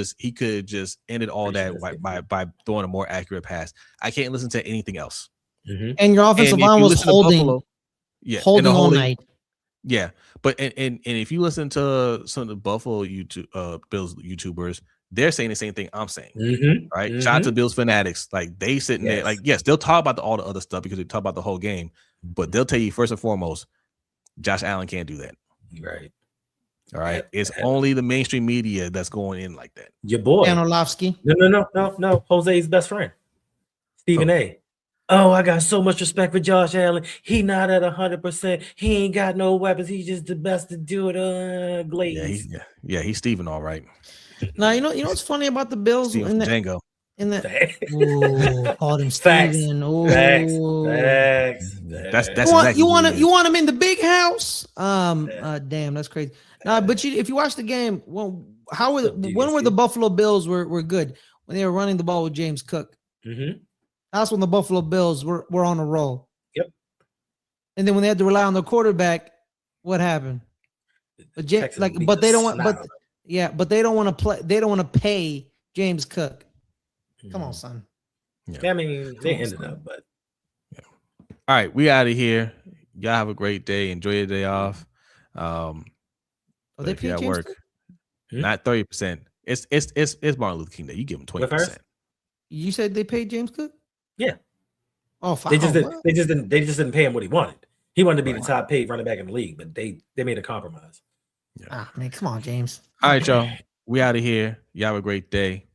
just ended all that by throwing a more accurate pass. I can't listen to anything else. Mm-hmm. And your offensive line was holding all night. Yeah, but and if you listen to some of the Buffalo Bills YouTubers, they're saying the same thing I'm saying, right? Shout out to Bills fanatics. Like, they sitting there, like, yes, they'll talk about all the other stuff because they talk about the whole game, but they'll tell you first and foremost, Josh Allen can't do that. Right. All right. It's only the mainstream media that's going in like that. Your boy. Dan Orlovsky. No. Jose's best friend. Stephen A. Oh, I got so much respect for Josh Allen. He not at 100%. He ain't got no weapons. He's just the best to do it. Glaze. Yeah, he's Steven, all right. Now, you know what's funny about the Bills in that Django. Called him Facts. Steven. Facts. That's you want him in the big house? Damn, that's crazy. But if you watch the game, when were the Buffalo Bills were good? When they were running the ball with James Cook. Mm-hmm. That's when the Buffalo Bills were on a roll. Yep. And then when they had to rely on the quarterback, what happened? But they don't want. But they don't want to play. They don't want to pay James Cook. Come on, son. Yeah, I mean, they ended up, but all right, we out of here. Y'all have a great day. Enjoy your day off. They at work, not 30%. It's Martin Luther King Day. You give him 20%. You said they paid James Cook? Yeah. Oh, They just what? didn't pay him what he wanted. He wanted to be Right. the top paid running back in the league, but they made a compromise. Ah, man, come on, James. All right, y'all. We out of here. Y'all have a great day.